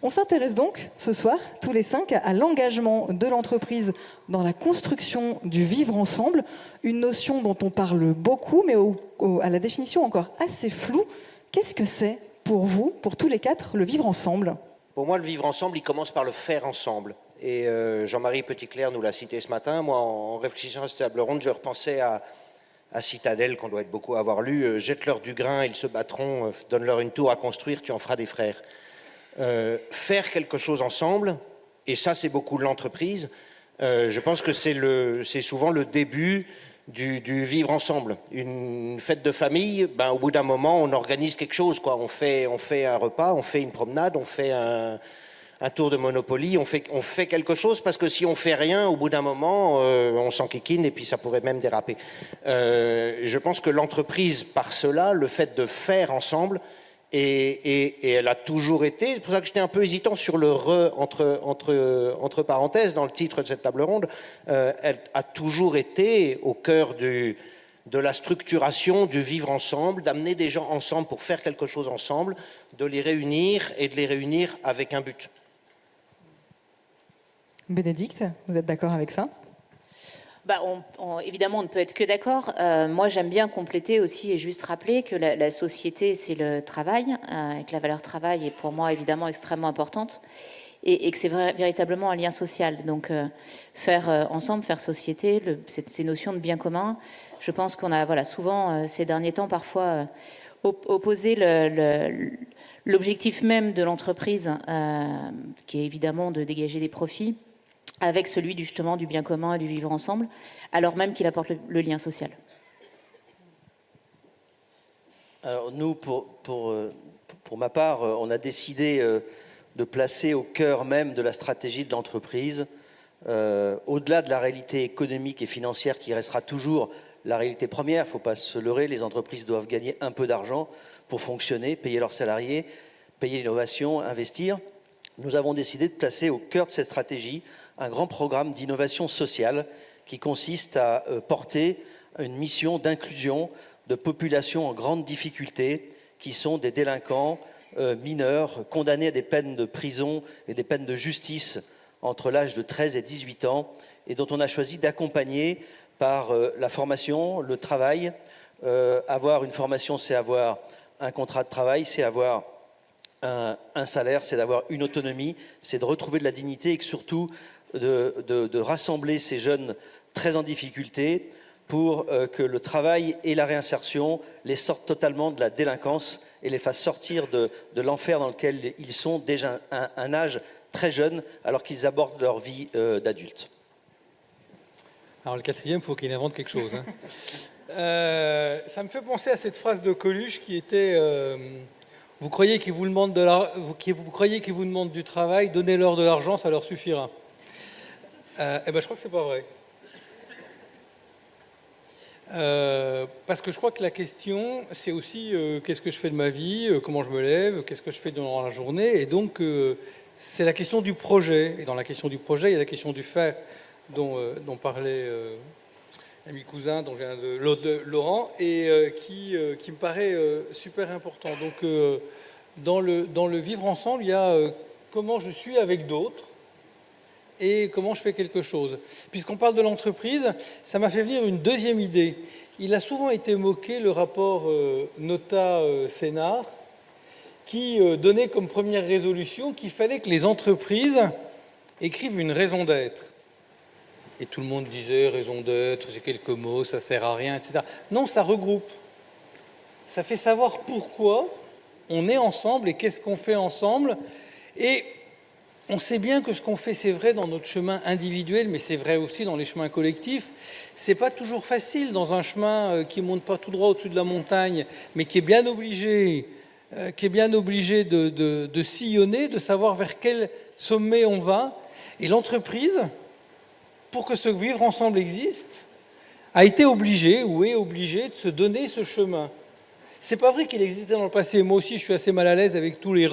On s'intéresse donc ce soir, tous les 5, à l'engagement de l'entreprise dans la construction du vivre ensemble, une notion dont on parle beaucoup, mais à la définition encore assez floue. Qu'est-ce que c'est pour vous, pour tous les 4, le vivre ensemble ? Pour moi, le vivre ensemble, il commence par le faire ensemble. Et Jean-Marie Petitclerc nous l'a cité ce matin. Moi, en réfléchissant à cette table ronde, je repensais à Citadelle, qu'on doit être beaucoup avoir lu. Jette-leur du grain, ils se battront, donne-leur une tour à construire, tu en feras des frères. Faire quelque chose ensemble, et ça c'est beaucoup de l'entreprise, je pense que c'est souvent le début du vivre ensemble. Une fête de famille, ben, au bout d'un moment on organise quelque chose, quoi. On fait un repas, on fait une promenade, on fait un tour de Monopoly, on fait quelque chose, parce que si on fait rien, au bout d'un moment on s'enquiquine et puis ça pourrait même déraper. Je pense que l'entreprise, par cela, le fait de faire ensemble, et elle a toujours été, c'est pour ça que j'étais un peu hésitant sur le entre parenthèses dans le titre de cette table ronde, elle a toujours été au cœur de la structuration du vivre ensemble, d'amener des gens ensemble pour faire quelque chose ensemble, de les réunir et de les réunir avec un but. Bénédicte, vous êtes d'accord avec ça ? Évidemment, on ne peut être que d'accord. Moi, j'aime bien compléter aussi et juste rappeler que la société, c'est le travail, et que la valeur travail est pour moi évidemment extrêmement importante, et que c'est véritablement un lien social. Donc, faire ensemble, faire société, ces notions de bien commun, je pense qu'on a souvent, ces derniers temps, parfois opposé l'objectif même de l'entreprise, qui est évidemment de dégager des profits, avec celui justement du bien commun et du vivre ensemble, alors même qu'il apporte le lien social. Alors nous, pour ma part, on a décidé de placer au cœur même de la stratégie de l'entreprise, au-delà de la réalité économique et financière qui restera toujours la réalité première, il ne faut pas se leurrer, les entreprises doivent gagner un peu d'argent pour fonctionner, payer leurs salariés, payer l'innovation, investir. Nous avons décidé de placer au cœur de cette stratégie un grand programme d'innovation sociale qui consiste à porter une mission d'inclusion de populations en grande difficulté, qui sont des délinquants mineurs, condamnés à des peines de prison et des peines de justice entre l'âge de 13 et 18 ans, et dont on a choisi d'accompagner par la formation, le travail. Avoir une formation, c'est avoir un contrat de travail, c'est avoir un salaire, c'est d'avoir une autonomie, c'est de retrouver de la dignité, et que surtout de rassembler ces jeunes très en difficulté pour que le travail et la réinsertion les sortent totalement de la délinquance et les fassent sortir de l'enfer dans lequel ils sont déjà à un âge très jeune, alors qu'ils abordent leur vie d'adulte. Alors le quatrième, il faut qu'il invente quelque chose. Ça me fait penser à cette phrase de Coluche qui était vous croyez qu'ils vous demandent du travail, donnez-leur de l'argent, ça leur suffira. Je crois que c'est pas vrai. Parce que je crois que la question, c'est aussi qu'est-ce que je fais de ma vie, comment je me lève, qu'est-ce que je fais durant la journée, et donc c'est la question du projet. Et dans la question du projet, il y a la question du faire dont parlait ami cousin, dont vient de Laurent, et qui me paraît super important. Donc dans le vivre ensemble, il y a comment je suis avec d'autres, et comment je fais quelque chose. Puisqu'on parle de l'entreprise, ça m'a fait venir une deuxième idée. Il a souvent été moqué le rapport Nota-Sénard, qui donnait comme première résolution qu'il fallait que les entreprises écrivent une raison d'être. Et tout le monde disait, raison d'être, c'est quelques mots, ça sert à rien, etc. Non, ça regroupe. Ça fait savoir pourquoi on est ensemble et qu'est-ce qu'on fait ensemble. Et on sait bien que ce qu'on fait, c'est vrai dans notre chemin individuel, mais c'est vrai aussi dans les chemins collectifs. C'est pas toujours facile dans un chemin qui monte pas tout droit au-dessus de la montagne, mais qui est bien obligé de sillonner, de savoir vers quel sommet on va. Et l'entreprise, pour que ce vivre ensemble existe, a été obligée ou est obligée de se donner ce chemin. C'est pas vrai qu'il existait dans le passé. Moi aussi, je suis assez mal à l'aise avec tous les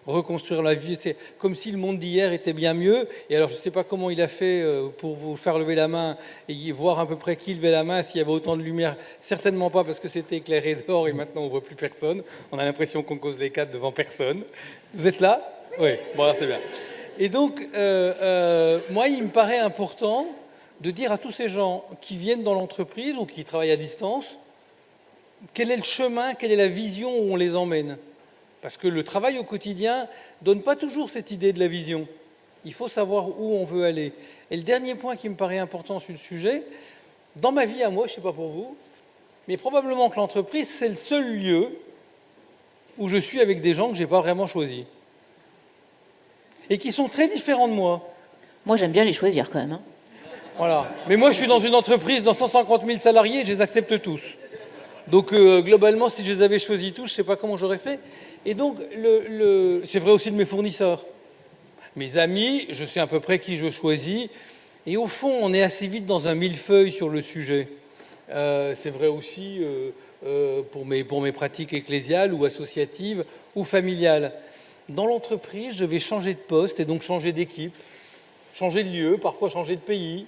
reconstruire la vie. C'est comme si le monde d'hier était bien mieux. Et alors, je ne sais pas comment il a fait pour vous faire lever la main et voir à peu près qui levait la main, s'il y avait autant de lumière. Certainement pas, parce que c'était éclairé dehors et maintenant on ne voit plus personne. On a l'impression qu'on cause les quatre devant personne. Vous êtes là ? Oui, bon, c'est bien. Et donc, moi, il me paraît important de dire à tous ces gens qui viennent dans l'entreprise ou qui travaillent à distance, quel est le chemin, quelle est la vision où on les emmène. Parce que le travail au quotidien ne donne pas toujours cette idée de la vision. Il faut savoir où on veut aller. Et le dernier point qui me paraît important sur le sujet, dans ma vie à moi, je ne sais pas pour vous, mais probablement que l'entreprise, c'est le seul lieu où je suis avec des gens que je n'ai pas vraiment choisis. Et qui sont très différents de moi. Moi, j'aime bien les choisir quand même. Hein. Voilà. Mais moi, je suis dans une entreprise dans 150 000 salariés et je les accepte tous. Donc, globalement, si je les avais choisis tous, je ne sais pas comment j'aurais fait. Et donc, c'est vrai aussi de mes fournisseurs. Mes amis, je sais à peu près qui je choisis. Et au fond, on est assez vite dans un millefeuille sur le sujet. C'est vrai aussi pour mes pratiques ecclésiales ou associatives ou familiales. Dans l'entreprise, je vais changer de poste et donc changer d'équipe, changer de lieu, parfois changer de pays.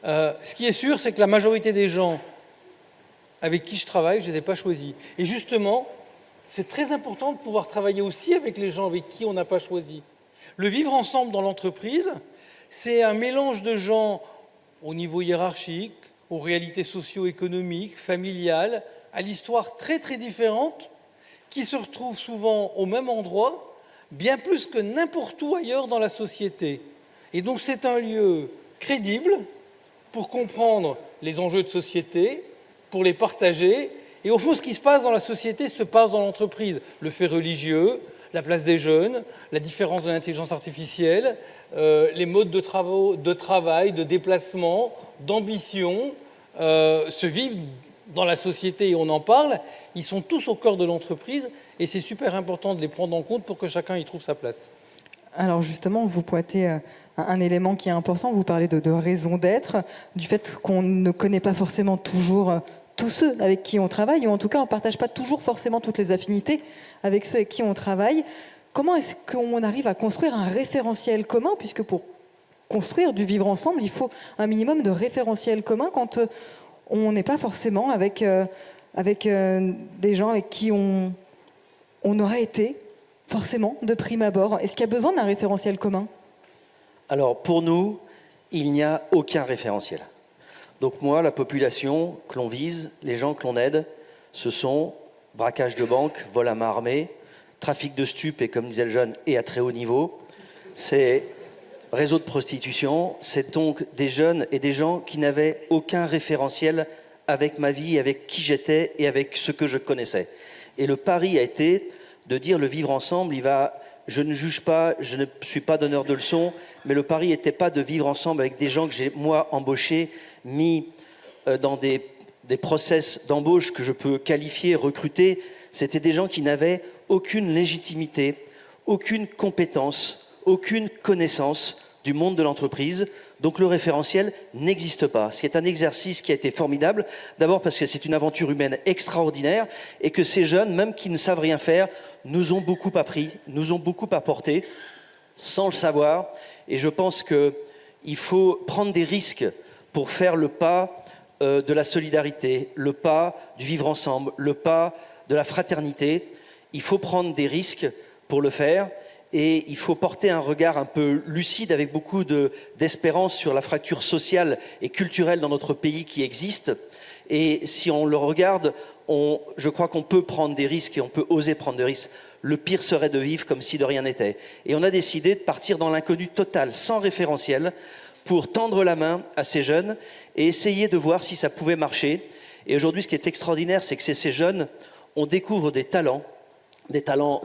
Ce qui est sûr, c'est que la majorité des gens avec qui je travaille, je ne les ai pas choisis. Et justement, c'est très important de pouvoir travailler aussi avec les gens avec qui on n'a pas choisi. Le vivre ensemble dans l'entreprise, c'est un mélange de gens au niveau hiérarchique, aux réalités socio-économiques, familiales, à l'histoire très très différente, qui se retrouvent souvent au même endroit, bien plus que n'importe où ailleurs dans la société. Et donc c'est un lieu crédible pour comprendre les enjeux de société, pour les partager. Et au fond, ce qui se passe dans la société se passe dans l'entreprise. Le fait religieux, la place des jeunes, la différence de l'intelligence artificielle, les modes de travail, de déplacement, d'ambition, se vivent dans la société et on en parle. Ils sont tous au cœur de l'entreprise et c'est super important de les prendre en compte pour que chacun y trouve sa place. Alors justement, vous pointez un élément qui est important, vous parlez de raison d'être, du fait qu'on ne connaît pas forcément toujours tous ceux avec qui on travaille, ou en tout cas on ne partage pas toujours forcément toutes les affinités avec ceux avec qui on travaille. Comment est-ce qu'on arrive à construire un référentiel commun, puisque pour construire du vivre ensemble, il faut un minimum de référentiel commun quand on n'est pas forcément avec des gens avec qui on aurait été forcément de prime abord. Est-ce qu'il y a besoin d'un référentiel commun ? Alors, pour nous, il n'y a aucun référentiel. Donc moi, la population que l'on vise, les gens que l'on aide, ce sont braquage de banque, vol à main armée, trafic de stupes, et comme disait le jeune, et à très haut niveau. C'est réseau de prostitution. C'est donc des jeunes et des gens qui n'avaient aucun référentiel avec ma vie, avec qui j'étais et avec ce que je connaissais. Et le pari a été de dire le vivre ensemble, je ne juge pas, je ne suis pas donneur de leçons, mais le pari n'était pas de vivre ensemble avec des gens que j'ai, moi, embauchés, mis dans des process d'embauche que je peux qualifier, recruter. C'était des gens qui n'avaient aucune légitimité, aucune compétence, aucune connaissance du monde de l'entreprise. Donc le référentiel n'existe pas. C'est un exercice qui a été formidable, d'abord parce que c'est une aventure humaine extraordinaire et que ces jeunes, même qui ne savent rien faire, nous ont beaucoup appris, nous ont beaucoup apporté, sans le savoir. Et je pense qu'il faut prendre des risques pour faire le pas de la solidarité, le pas du vivre ensemble, le pas de la fraternité. Il faut prendre des risques pour le faire. Et il faut porter un regard un peu lucide avec beaucoup d'espérance sur la fracture sociale et culturelle dans notre pays qui existe. Et si on le regarde, je crois qu'on peut prendre des risques et on peut oser prendre des risques. Le pire serait de vivre comme si de rien n'était. Et on a décidé de partir dans l'inconnu total, sans référentiel, pour tendre la main à ces jeunes et essayer de voir si ça pouvait marcher. Et aujourd'hui, ce qui est extraordinaire, c'est que ces jeunes, on découvre des talents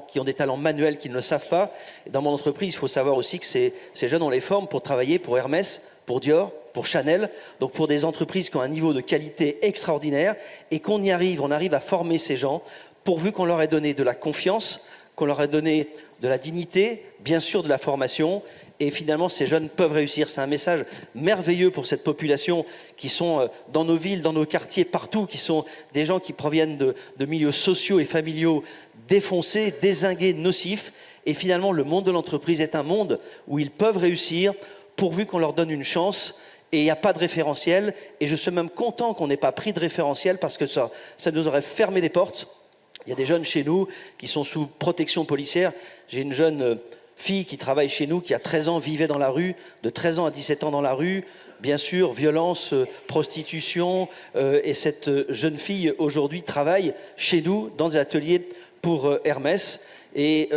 qui ont des talents manuels qu'ils ne le savent pas. Et dans mon entreprise, il faut savoir aussi que ces jeunes, on les forme pour travailler pour Hermès, pour Dior, pour Chanel, donc pour des entreprises qui ont un niveau de qualité extraordinaire et on arrive à former ces gens pourvu qu'on leur ait donné de la confiance, qu'on leur ait donné de la dignité, bien sûr de la formation. Et finalement, ces jeunes peuvent réussir. C'est un message merveilleux pour cette population qui sont dans nos villes, dans nos quartiers, partout, qui sont des gens qui proviennent de milieux sociaux et familiaux défoncés, dézingués, nocifs. Et finalement, le monde de l'entreprise est un monde où ils peuvent réussir pourvu qu'on leur donne une chance. Et il n'y a pas de référentiel. Et je suis même content qu'on n'ait pas pris de référentiel parce que ça nous aurait fermé des portes. Il y a des jeunes chez nous qui sont sous protection policière. J'ai une jeune fille qui travaille chez nous, qui a 13 ans, vivait dans la rue, de 13 ans à 17 ans dans la rue, bien sûr, violence, prostitution, et cette jeune fille aujourd'hui travaille chez nous dans des ateliers pour Hermès. Et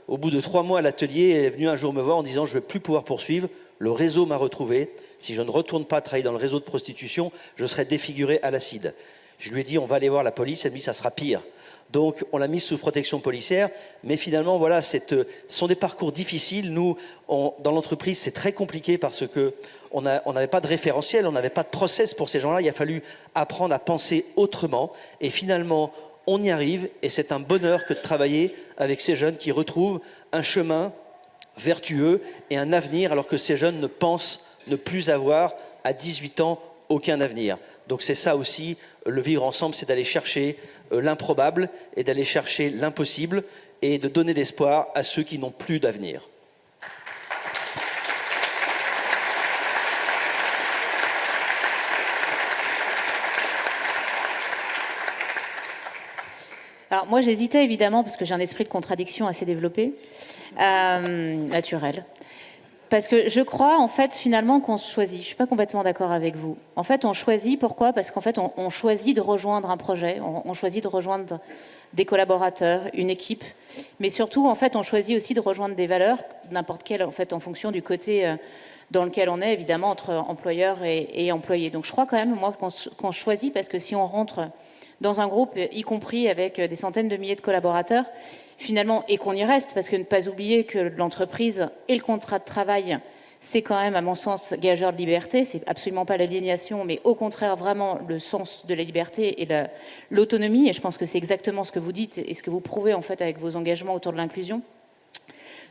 au bout de 3 mois à l'atelier, elle est venue un jour me voir en disant « Je ne vais plus pouvoir poursuivre, le réseau m'a retrouvé. Si je ne retourne pas travailler dans le réseau de prostitution, je serai défiguré à l'acide. » Je lui ai dit « On va aller voir la police. » Elle m'a dit « Ça sera pire. » Donc on l'a mise sous protection policière. Mais finalement, voilà, ce sont des parcours difficiles. Nous, dans l'entreprise, c'est très compliqué parce qu'on n'avait pas de référentiel, on n'avait pas de process pour ces gens-là. Il a fallu apprendre à penser autrement. Et finalement, on y arrive. Et c'est un bonheur que de travailler avec ces jeunes qui retrouvent un chemin vertueux et un avenir, alors que ces jeunes ne pensent ne plus avoir, à 18 ans, aucun avenir. Donc c'est ça aussi, le vivre ensemble, c'est d'aller chercher l'improbable et d'aller chercher l'impossible et de donner l'espoir à ceux qui n'ont plus d'avenir. Alors moi j'hésitais évidemment parce que j'ai un esprit de contradiction assez développé, naturel. Parce que je crois en fait finalement qu'on se choisit. Je ne suis pas complètement d'accord avec vous. En fait on choisit, pourquoi ? Parce qu'en fait on choisit de rejoindre un projet, on choisit de rejoindre des collaborateurs, une équipe, mais surtout en fait on choisit aussi de rejoindre des valeurs, n'importe quelle en fait en fonction du côté dans lequel on est évidemment entre employeur et employé. Donc je crois quand même moi qu'on choisit parce que si on rentre dans un groupe, y compris avec des centaines de milliers de collaborateurs, finalement, et qu'on y reste, parce que ne pas oublier que l'entreprise et le contrat de travail, c'est quand même, à mon sens, gageur de liberté, c'est absolument pas l'aliénation, mais au contraire, vraiment le sens de la liberté et l'autonomie, et je pense que c'est exactement ce que vous dites et ce que vous prouvez, en fait, avec vos engagements autour de l'inclusion.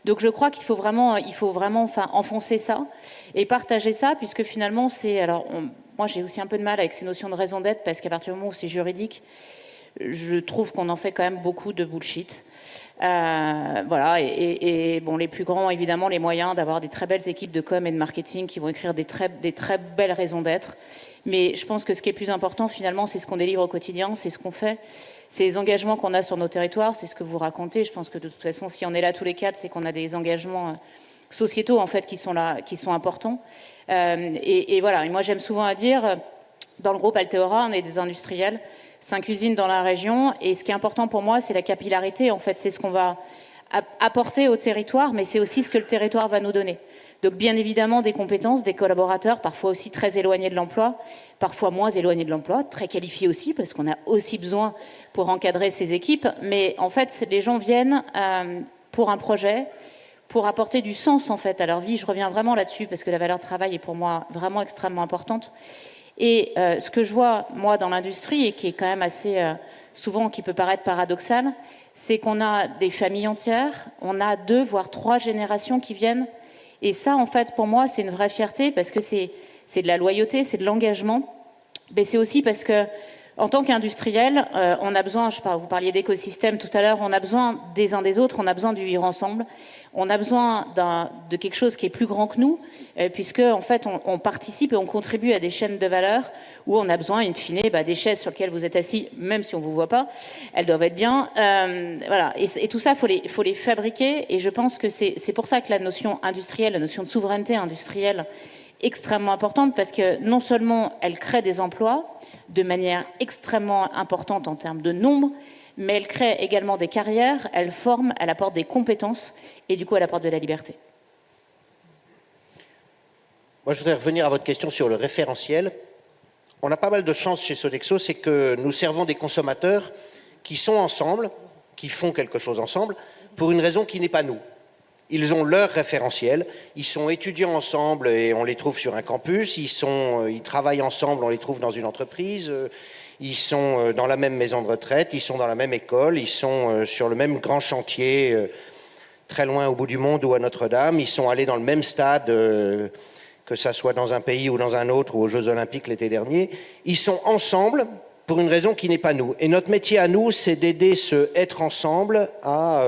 Donc je crois qu'il faut vraiment enfoncer ça et partager ça, puisque finalement, moi, j'ai aussi un peu de mal avec ces notions de raison d'être parce qu'à partir du moment où c'est juridique, je trouve qu'on en fait quand même beaucoup de bullshit. Voilà, et bon, les plus grands ont évidemment les moyens d'avoir des très belles équipes de com et de marketing qui vont écrire des très belles raisons d'être. Mais je pense que ce qui est plus important finalement, c'est ce qu'on délivre au quotidien, c'est ce qu'on fait, c'est les engagements qu'on a sur nos territoires, c'est ce que vous racontez. Je pense que de toute façon, si on est là tous les quatre, c'est qu'on a des engagements sociétaux en fait qui sont là, qui sont importants. Et voilà. Et moi, j'aime souvent à dire, dans le groupe Alteora, on est des industriels, 5 usines dans la région. Et ce qui est important pour moi, c'est la capillarité. En fait, c'est ce qu'on va apporter au territoire, mais c'est aussi ce que le territoire va nous donner. Donc, bien évidemment, des compétences, des collaborateurs, parfois aussi très éloignés de l'emploi, parfois moins éloignés de l'emploi, très qualifiés aussi, parce qu'on a aussi besoin pour encadrer ces équipes. Mais en fait, les gens viennent pour un projet, pour apporter du sens en fait à leur vie. Je reviens vraiment là-dessus parce que la valeur travail est pour moi vraiment extrêmement importante. Et ce que je vois moi dans l'industrie et qui est quand même assez souvent qui peut paraître paradoxal, c'est qu'on a des familles entières, on a 2 voire 3 générations qui viennent. Et ça en fait pour moi c'est une vraie fierté parce que c'est de la loyauté, c'est de l'engagement. Mais c'est aussi parce que en tant qu'industriel, on a besoin, vous parliez d'écosystème tout à l'heure, on a besoin des uns des autres, on a besoin du vivre ensemble, on a besoin de quelque chose qui est plus grand que nous, puisque en fait on participe et on contribue à des chaînes de valeur où on a besoin, in fine, des chaises sur lesquelles vous êtes assis, même si on ne vous voit pas, elles doivent être bien. Voilà. Et tout ça, il faut les fabriquer, et je pense que c'est pour ça que la notion industrielle, la notion de souveraineté industrielle, extrêmement importante parce que non seulement elle crée des emplois de manière extrêmement importante en termes de nombre, mais elle crée également des carrières, elle forme, elle apporte des compétences et du coup elle apporte de la liberté. Moi je voudrais revenir à votre question sur le référentiel. On a pas mal de chance chez Sodexo, c'est que nous servons des consommateurs qui sont ensemble, qui font quelque chose ensemble, pour une raison qui n'est pas nous. Ils ont leur référentiel, ils sont étudiants ensemble et on les trouve sur un campus, ils travaillent ensemble, on les trouve dans une entreprise, ils sont dans la même maison de retraite, ils sont dans la même école, ils sont sur le même grand chantier, très loin au bout du monde ou à Notre-Dame, ils sont allés dans le même stade, que ça soit dans un pays ou dans un autre, ou aux Jeux Olympiques l'été dernier. Ils sont ensemble pour une raison qui n'est pas nous. Et notre métier à nous, c'est d'aider ce être ensemble à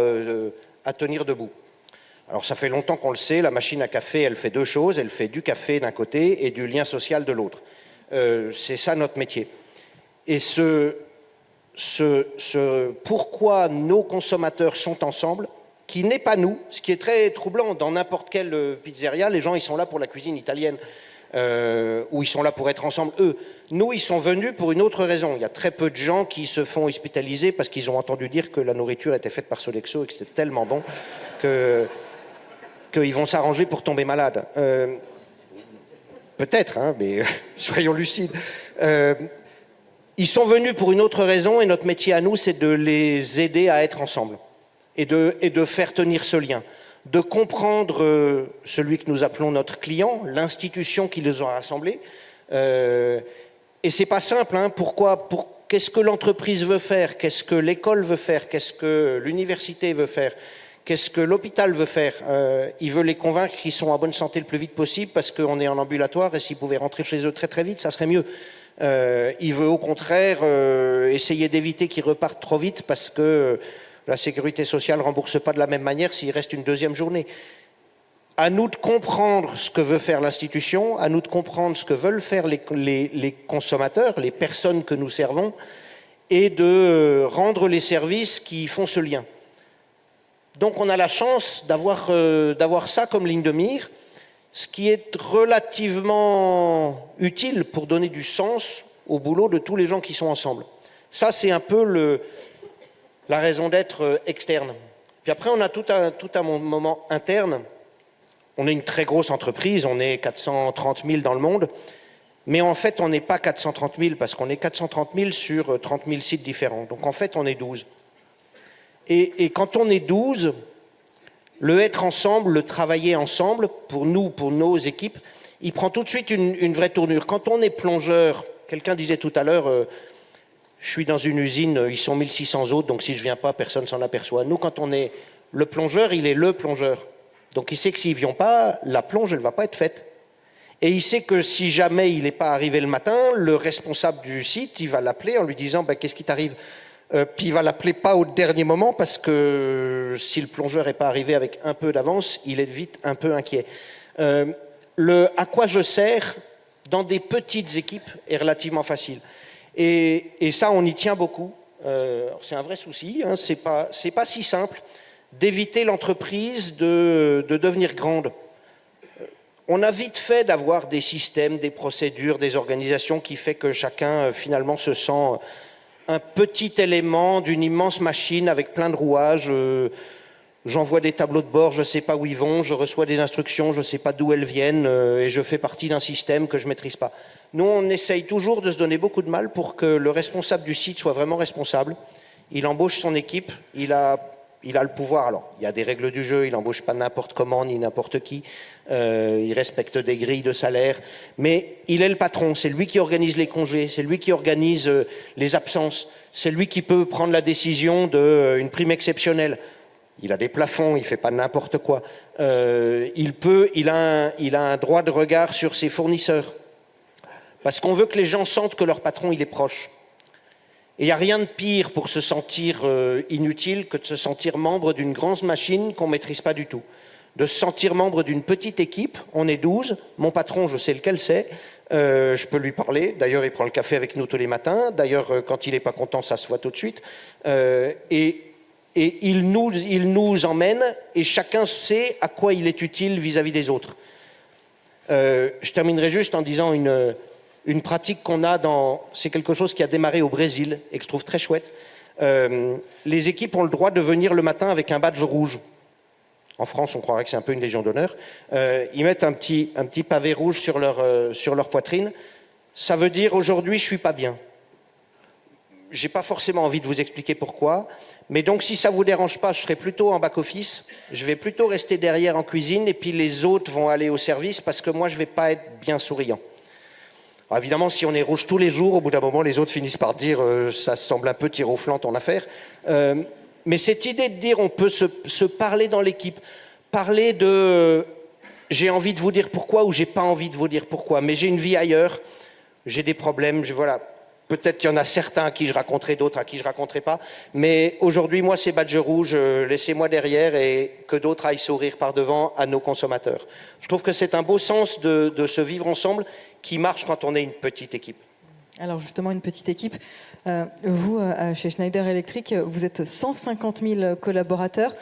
tenir debout. Alors ça fait longtemps qu'on le sait, la machine à café, elle fait 2 choses, elle fait du café d'un côté et du lien social de l'autre. C'est ça notre métier. Et pourquoi nos consommateurs sont ensemble, qui n'est pas nous, ce qui est très troublant. Dans n'importe quelle pizzeria, les gens, ils sont là pour la cuisine italienne, ou ils sont là pour être ensemble, eux. Nous, ils sont venus pour une autre raison. Il y a très peu de gens qui se font hospitaliser parce qu'ils ont entendu dire que la nourriture était faite par Sodexo et que c'était tellement bon qu'ils vont s'arranger pour tomber malades. Peut-être, hein, mais soyons lucides. Ils sont venus pour une autre raison et notre métier à nous, c'est de les aider à être ensemble et de faire tenir ce lien, de comprendre celui que nous appelons notre client, l'institution qui les a rassemblés. Et c'est pas simple, hein, qu'est-ce que l'entreprise veut faire, qu'est-ce que l'école veut faire, qu'est-ce que l'université veut faire, qu'est-ce que l'hôpital veut faire. Il veut les convaincre qu'ils sont en bonne santé le plus vite possible parce qu'on est en ambulatoire et s'ils pouvaient rentrer chez eux très très vite, ça serait mieux. Il veut au contraire essayer d'éviter qu'ils repartent trop vite parce que la sécurité sociale ne rembourse pas de la même manière s'il reste une deuxième journée. À nous de comprendre ce que veut faire l'institution, à nous de comprendre ce que veulent faire les consommateurs, les personnes que nous servons, et de rendre les services qui font ce lien. Donc on a la chance d'avoir ça comme ligne de mire, ce qui est relativement utile pour donner du sens au boulot de tous les gens qui sont ensemble. Ça, c'est un peu la raison d'être externe. Puis après, on a tout un moment interne. On est une très grosse entreprise, on est 430 000 dans le monde, mais en fait, on n'est pas 430 000 parce qu'on est 430 000 sur 30 000 sites différents. Donc en fait, on est 12. Et quand on est 12, le être ensemble, le travailler ensemble, pour nous, pour nos équipes, il prend tout de suite une vraie tournure. Quand on est plongeur, quelqu'un disait tout à l'heure, je suis dans une usine, ils sont 1600 autres, donc si je ne viens pas, personne ne s'en aperçoit. Nous, quand on est le plongeur, il est le plongeur. Donc il sait que s'ils ne viennent pas, la plonge, elle ne va pas être faite. Et il sait que si jamais il n'est pas arrivé le matin, le responsable du site, il va l'appeler en lui disant qu'est-ce qui t'arrive ? Puis il va l'appeler pas au dernier moment parce que si le plongeur n'est pas arrivé avec un peu d'avance, il est vite un peu inquiet. À quoi je sers dans des petites équipes est relativement facile. Et ça, on y tient beaucoup. C'est un vrai souci, hein, c'est pas si simple d'éviter l'entreprise de devenir grande. On a vite fait d'avoir des systèmes, des procédures, des organisations qui fait que chacun finalement se sent un petit élément d'une immense machine avec plein de rouages. J'envoie des tableaux de bord, je ne sais pas où ils vont, je reçois des instructions, je ne sais pas d'où elles viennent et je fais partie d'un système que je ne maîtrise pas. Nous, on essaye toujours de se donner beaucoup de mal pour que le responsable du site soit vraiment responsable. Il embauche son équipe, il a le pouvoir. Alors, il y a des règles du jeu, il n'embauche pas n'importe comment ni n'importe qui, il respecte des grilles de salaire, mais il est le patron, c'est lui qui organise les congés, c'est lui qui organise les absences, c'est lui qui peut prendre la décision d'une prime exceptionnelle. Il a des plafonds, il ne fait pas n'importe quoi. Il a un droit de regard sur ses fournisseurs, parce qu'on veut que les gens sentent que leur patron, il est proche. Et il n'y a rien de pire pour se sentir inutile que de se sentir membre d'une grande machine qu'on ne maîtrise pas du tout. De se sentir membre d'une petite équipe, on est 12, mon patron, je sais lequel c'est, je peux lui parler, d'ailleurs il prend le café avec nous tous les matins, d'ailleurs quand il n'est pas content, ça se voit tout de suite, et il nous emmène et chacun sait à quoi il est utile vis-à-vis des autres. Je terminerai juste en disant une pratique qu'on a c'est quelque chose qui a démarré au Brésil et que je trouve très chouette. Les équipes ont le droit de venir le matin avec un badge rouge. En France, on croirait que c'est un peu une légion d'honneur. Ils mettent un petit pavé rouge sur leur poitrine. Ça veut dire aujourd'hui, je suis pas bien. J'ai pas forcément envie de vous expliquer pourquoi, mais donc si ça vous dérange pas, je serai plutôt en back-office. Je vais plutôt rester derrière en cuisine et puis les autres vont aller au service parce que moi, je vais pas être bien souriant. Alors évidemment, si on est rouge tous les jours, au bout d'un moment, les autres finissent par dire ça semble un peu tir au flanc ton affaire. Mais cette idée de dire on peut se parler dans l'équipe, parler de j'ai envie de vous dire pourquoi ou j'ai pas envie de vous dire pourquoi, mais j'ai une vie ailleurs, j'ai des problèmes, voilà. Peut-être qu'il y en a certains à qui je raconterai, d'autres à qui je raconterai pas, mais aujourd'hui, moi, c'est badge rouge, laissez-moi derrière et que d'autres aillent sourire par devant à nos consommateurs. Je trouve que c'est un beau sens de se vivre ensemble qui marche quand on est une petite équipe. Alors justement, une petite équipe. Vous, chez Schneider Electric, vous êtes 150 000 collaborateurs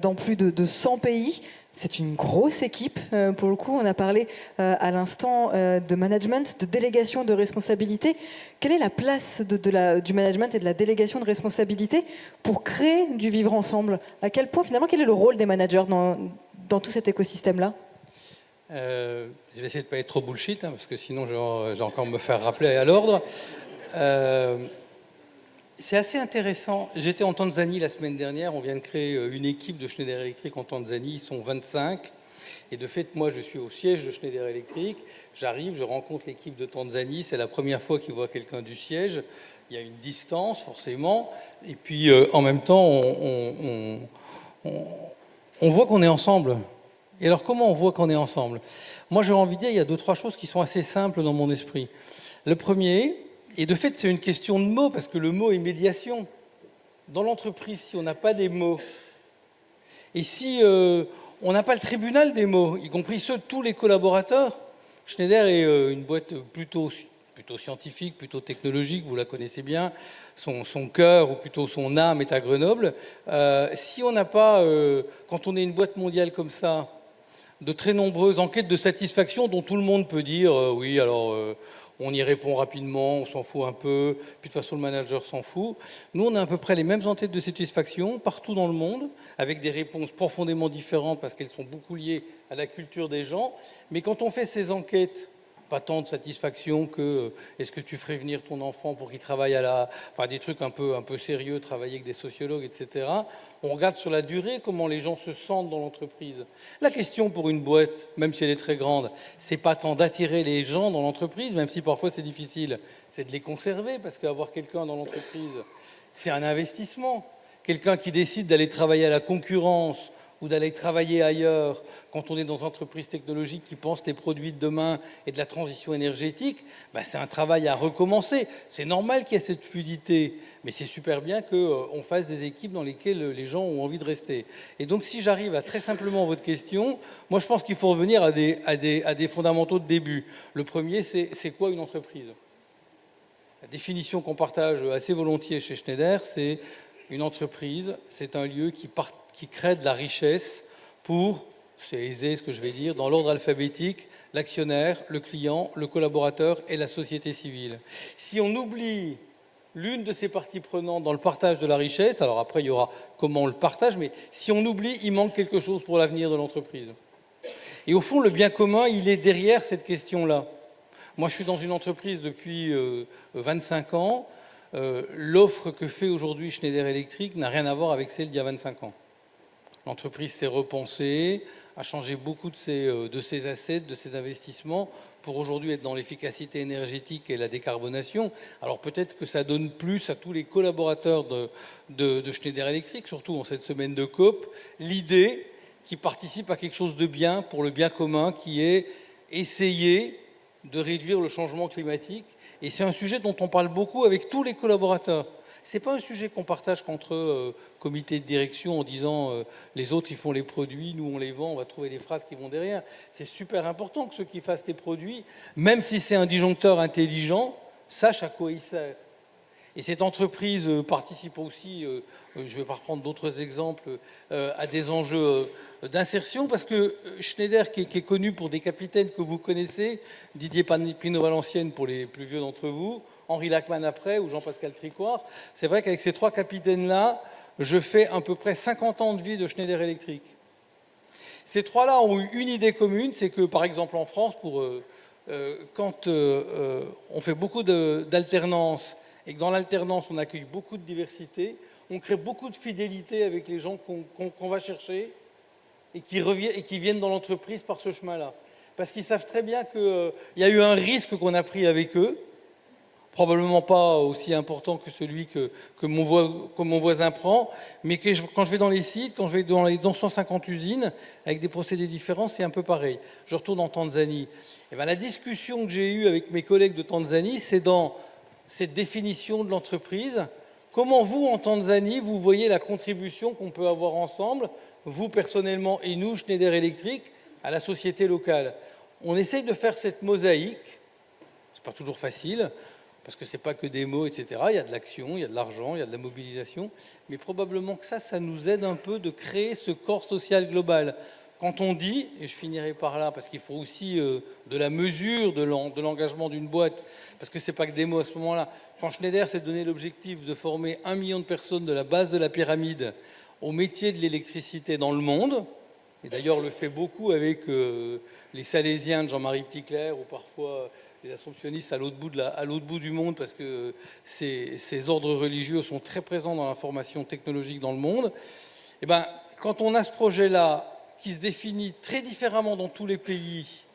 dans plus de 100 pays. C'est une grosse équipe. Pour le coup, on a parlé à l'instant de management, de délégation de responsabilité. Quelle est la place du management et de la délégation de responsabilité pour créer du vivre ensemble? À quel point, finalement, quel est le rôle des managers dans tout cet écosystème-là? Je vais essayer de ne pas être trop bullshit, parce que sinon je vais encore me faire rappeler à l'ordre. C'est assez intéressant. J'étais en Tanzanie la semaine dernière. On vient de créer une équipe de Schneider Electric en Tanzanie. Ils sont 25. Et de fait, moi, je suis au siège de Schneider Electric. J'arrive, je rencontre l'équipe de Tanzanie. C'est la première fois qu'ils voient quelqu'un du siège. Il y a une distance, forcément. Et puis, en même temps, on voit qu'on est ensemble. Et alors, comment on voit qu'on est ensemble? Moi, j'ai envie de dire, il y a 2-3 choses qui sont assez simples dans mon esprit. Le premier, et de fait, c'est une question de mots, parce que le mot est médiation. Dans l'entreprise, si on n'a pas des mots, et si on n'a pas le tribunal des mots, y compris ceux de tous les collaborateurs, Schneider est une boîte plutôt scientifique, plutôt technologique, vous la connaissez bien, son cœur, ou plutôt son âme est à Grenoble. Si on n'a pas, quand on est une boîte mondiale comme ça, de très nombreuses enquêtes de satisfaction dont tout le monde peut dire oui, alors on y répond rapidement, on s'en fout un peu, puis de toute façon le manager s'en fout. Nous, on a à peu près les mêmes enquêtes de satisfaction partout dans le monde, avec des réponses profondément différentes parce qu'elles sont beaucoup liées à la culture des gens. Mais quand on fait ces enquêtes, pas tant de satisfaction que est-ce que tu ferais venir ton enfant pour qu'il travaille enfin, des trucs un peu sérieux, travailler avec des sociologues, etc. On regarde sur la durée comment les gens se sentent dans l'entreprise. La question pour une boîte, même si elle est très grande, c'est pas tant d'attirer les gens dans l'entreprise, même si parfois c'est difficile, c'est de les conserver, parce qu'avoir quelqu'un dans l'entreprise, c'est un investissement. Quelqu'un qui décide d'aller travailler à la concurrence ou d'aller travailler ailleurs, quand on est dans une entreprise technologique qui pense les produits de demain et de la transition énergétique, c'est un travail à recommencer. C'est normal qu'il y ait cette fluidité, mais c'est super bien qu'on fasse des équipes dans lesquelles les gens ont envie de rester. Et donc, si j'arrive à très simplement votre question, moi je pense qu'il faut revenir à des fondamentaux de début. Le premier, c'est quoi une entreprise? La définition qu'on partage assez volontiers chez Schneider, c'est une entreprise, c'est un lieu qui crée de la richesse pour, c'est aisé ce que je vais dire, dans l'ordre alphabétique, l'actionnaire, le client, le collaborateur et la société civile. Si on oublie l'une de ces parties prenantes dans le partage de la richesse, alors après il y aura comment on le partage, mais si on oublie, il manque quelque chose pour l'avenir de l'entreprise. Et au fond, le bien commun, il est derrière cette question-là. Moi, je suis dans une entreprise depuis 25 ans. L'offre que fait aujourd'hui Schneider Electric n'a rien à voir avec celle d'il y a 25 ans. L'entreprise s'est repensée, a changé beaucoup de ses assets, de ses investissements, pour aujourd'hui être dans l'efficacité énergétique et la décarbonation. Alors peut-être que ça donne plus à tous les collaborateurs de Schneider Electric, surtout en cette semaine de COP, l'idée qui participe à quelque chose de bien, pour le bien commun, qui est essayer de réduire le changement climatique. Et c'est un sujet dont on parle beaucoup avec tous les collaborateurs. Ce n'est pas un sujet qu'on partage qu'entre comités de direction en disant les autres ils font les produits, nous on les vend, on va trouver des phrases qui vont derrière. C'est super important que ceux qui fassent les produits, même si c'est un disjoncteur intelligent, sachent à quoi il sert. Et cette entreprise participe aussi, je ne vais pas reprendre d'autres exemples, à des enjeux d'insertion, parce que Schneider, qui est connu pour des capitaines que vous connaissez, Didier Pinot-Valenciennes pour les plus vieux d'entre vous, Henri Lachmann après, ou Jean-Pascal Tricoire, c'est vrai qu'avec ces 3 capitaines-là, je fais à peu près 50 ans de vie de Schneider Electric. Ces 3-là ont eu une idée commune, c'est que, par exemple, en France, quand on fait beaucoup d'alternance, et que dans l'alternance, on accueille beaucoup de diversité, on crée beaucoup de fidélité avec les gens qu'on va chercher et qui viennent dans l'entreprise par ce chemin-là. Parce qu'ils savent très bien qu'il y a eu un risque qu'on a pris avec eux, probablement pas aussi important que celui que mon voisin prend, mais quand je vais dans les sites, quand je vais dans 150 usines, avec des procédés différents, c'est un peu pareil. Je retourne en Tanzanie. Et la discussion que j'ai eue avec mes collègues de Tanzanie, c'est dans cette définition de l'entreprise. Comment vous, en Tanzanie, vous voyez la contribution qu'on peut avoir ensemble, vous personnellement et nous, Schneider Electric, à la société locale? On essaye de faire cette mosaïque, c'est pas toujours facile, parce que c'est pas que des mots, etc. Il y a de l'action, il y a de l'argent, il y a de la mobilisation, mais probablement que ça nous aide un peu de créer ce corps social global. Quand on dit, et je finirai par là, parce qu'il faut aussi de la mesure de l'engagement d'une boîte, parce que c'est pas que des mots à ce moment-là. Quand Schneider s'est donné l'objectif de former 1 million de personnes de la base de la pyramide au métier de l'électricité dans le monde, et d'ailleurs le fait beaucoup avec les Salésiens de Jean-Marie Petit-Clair, ou parfois les assomptionnistes à l'autre bout du monde, parce que ces ordres religieux sont très présents dans la formation technologique dans le monde. Et ben, quand on a ce projet-là, qui se définit très différemment dans tous les pays,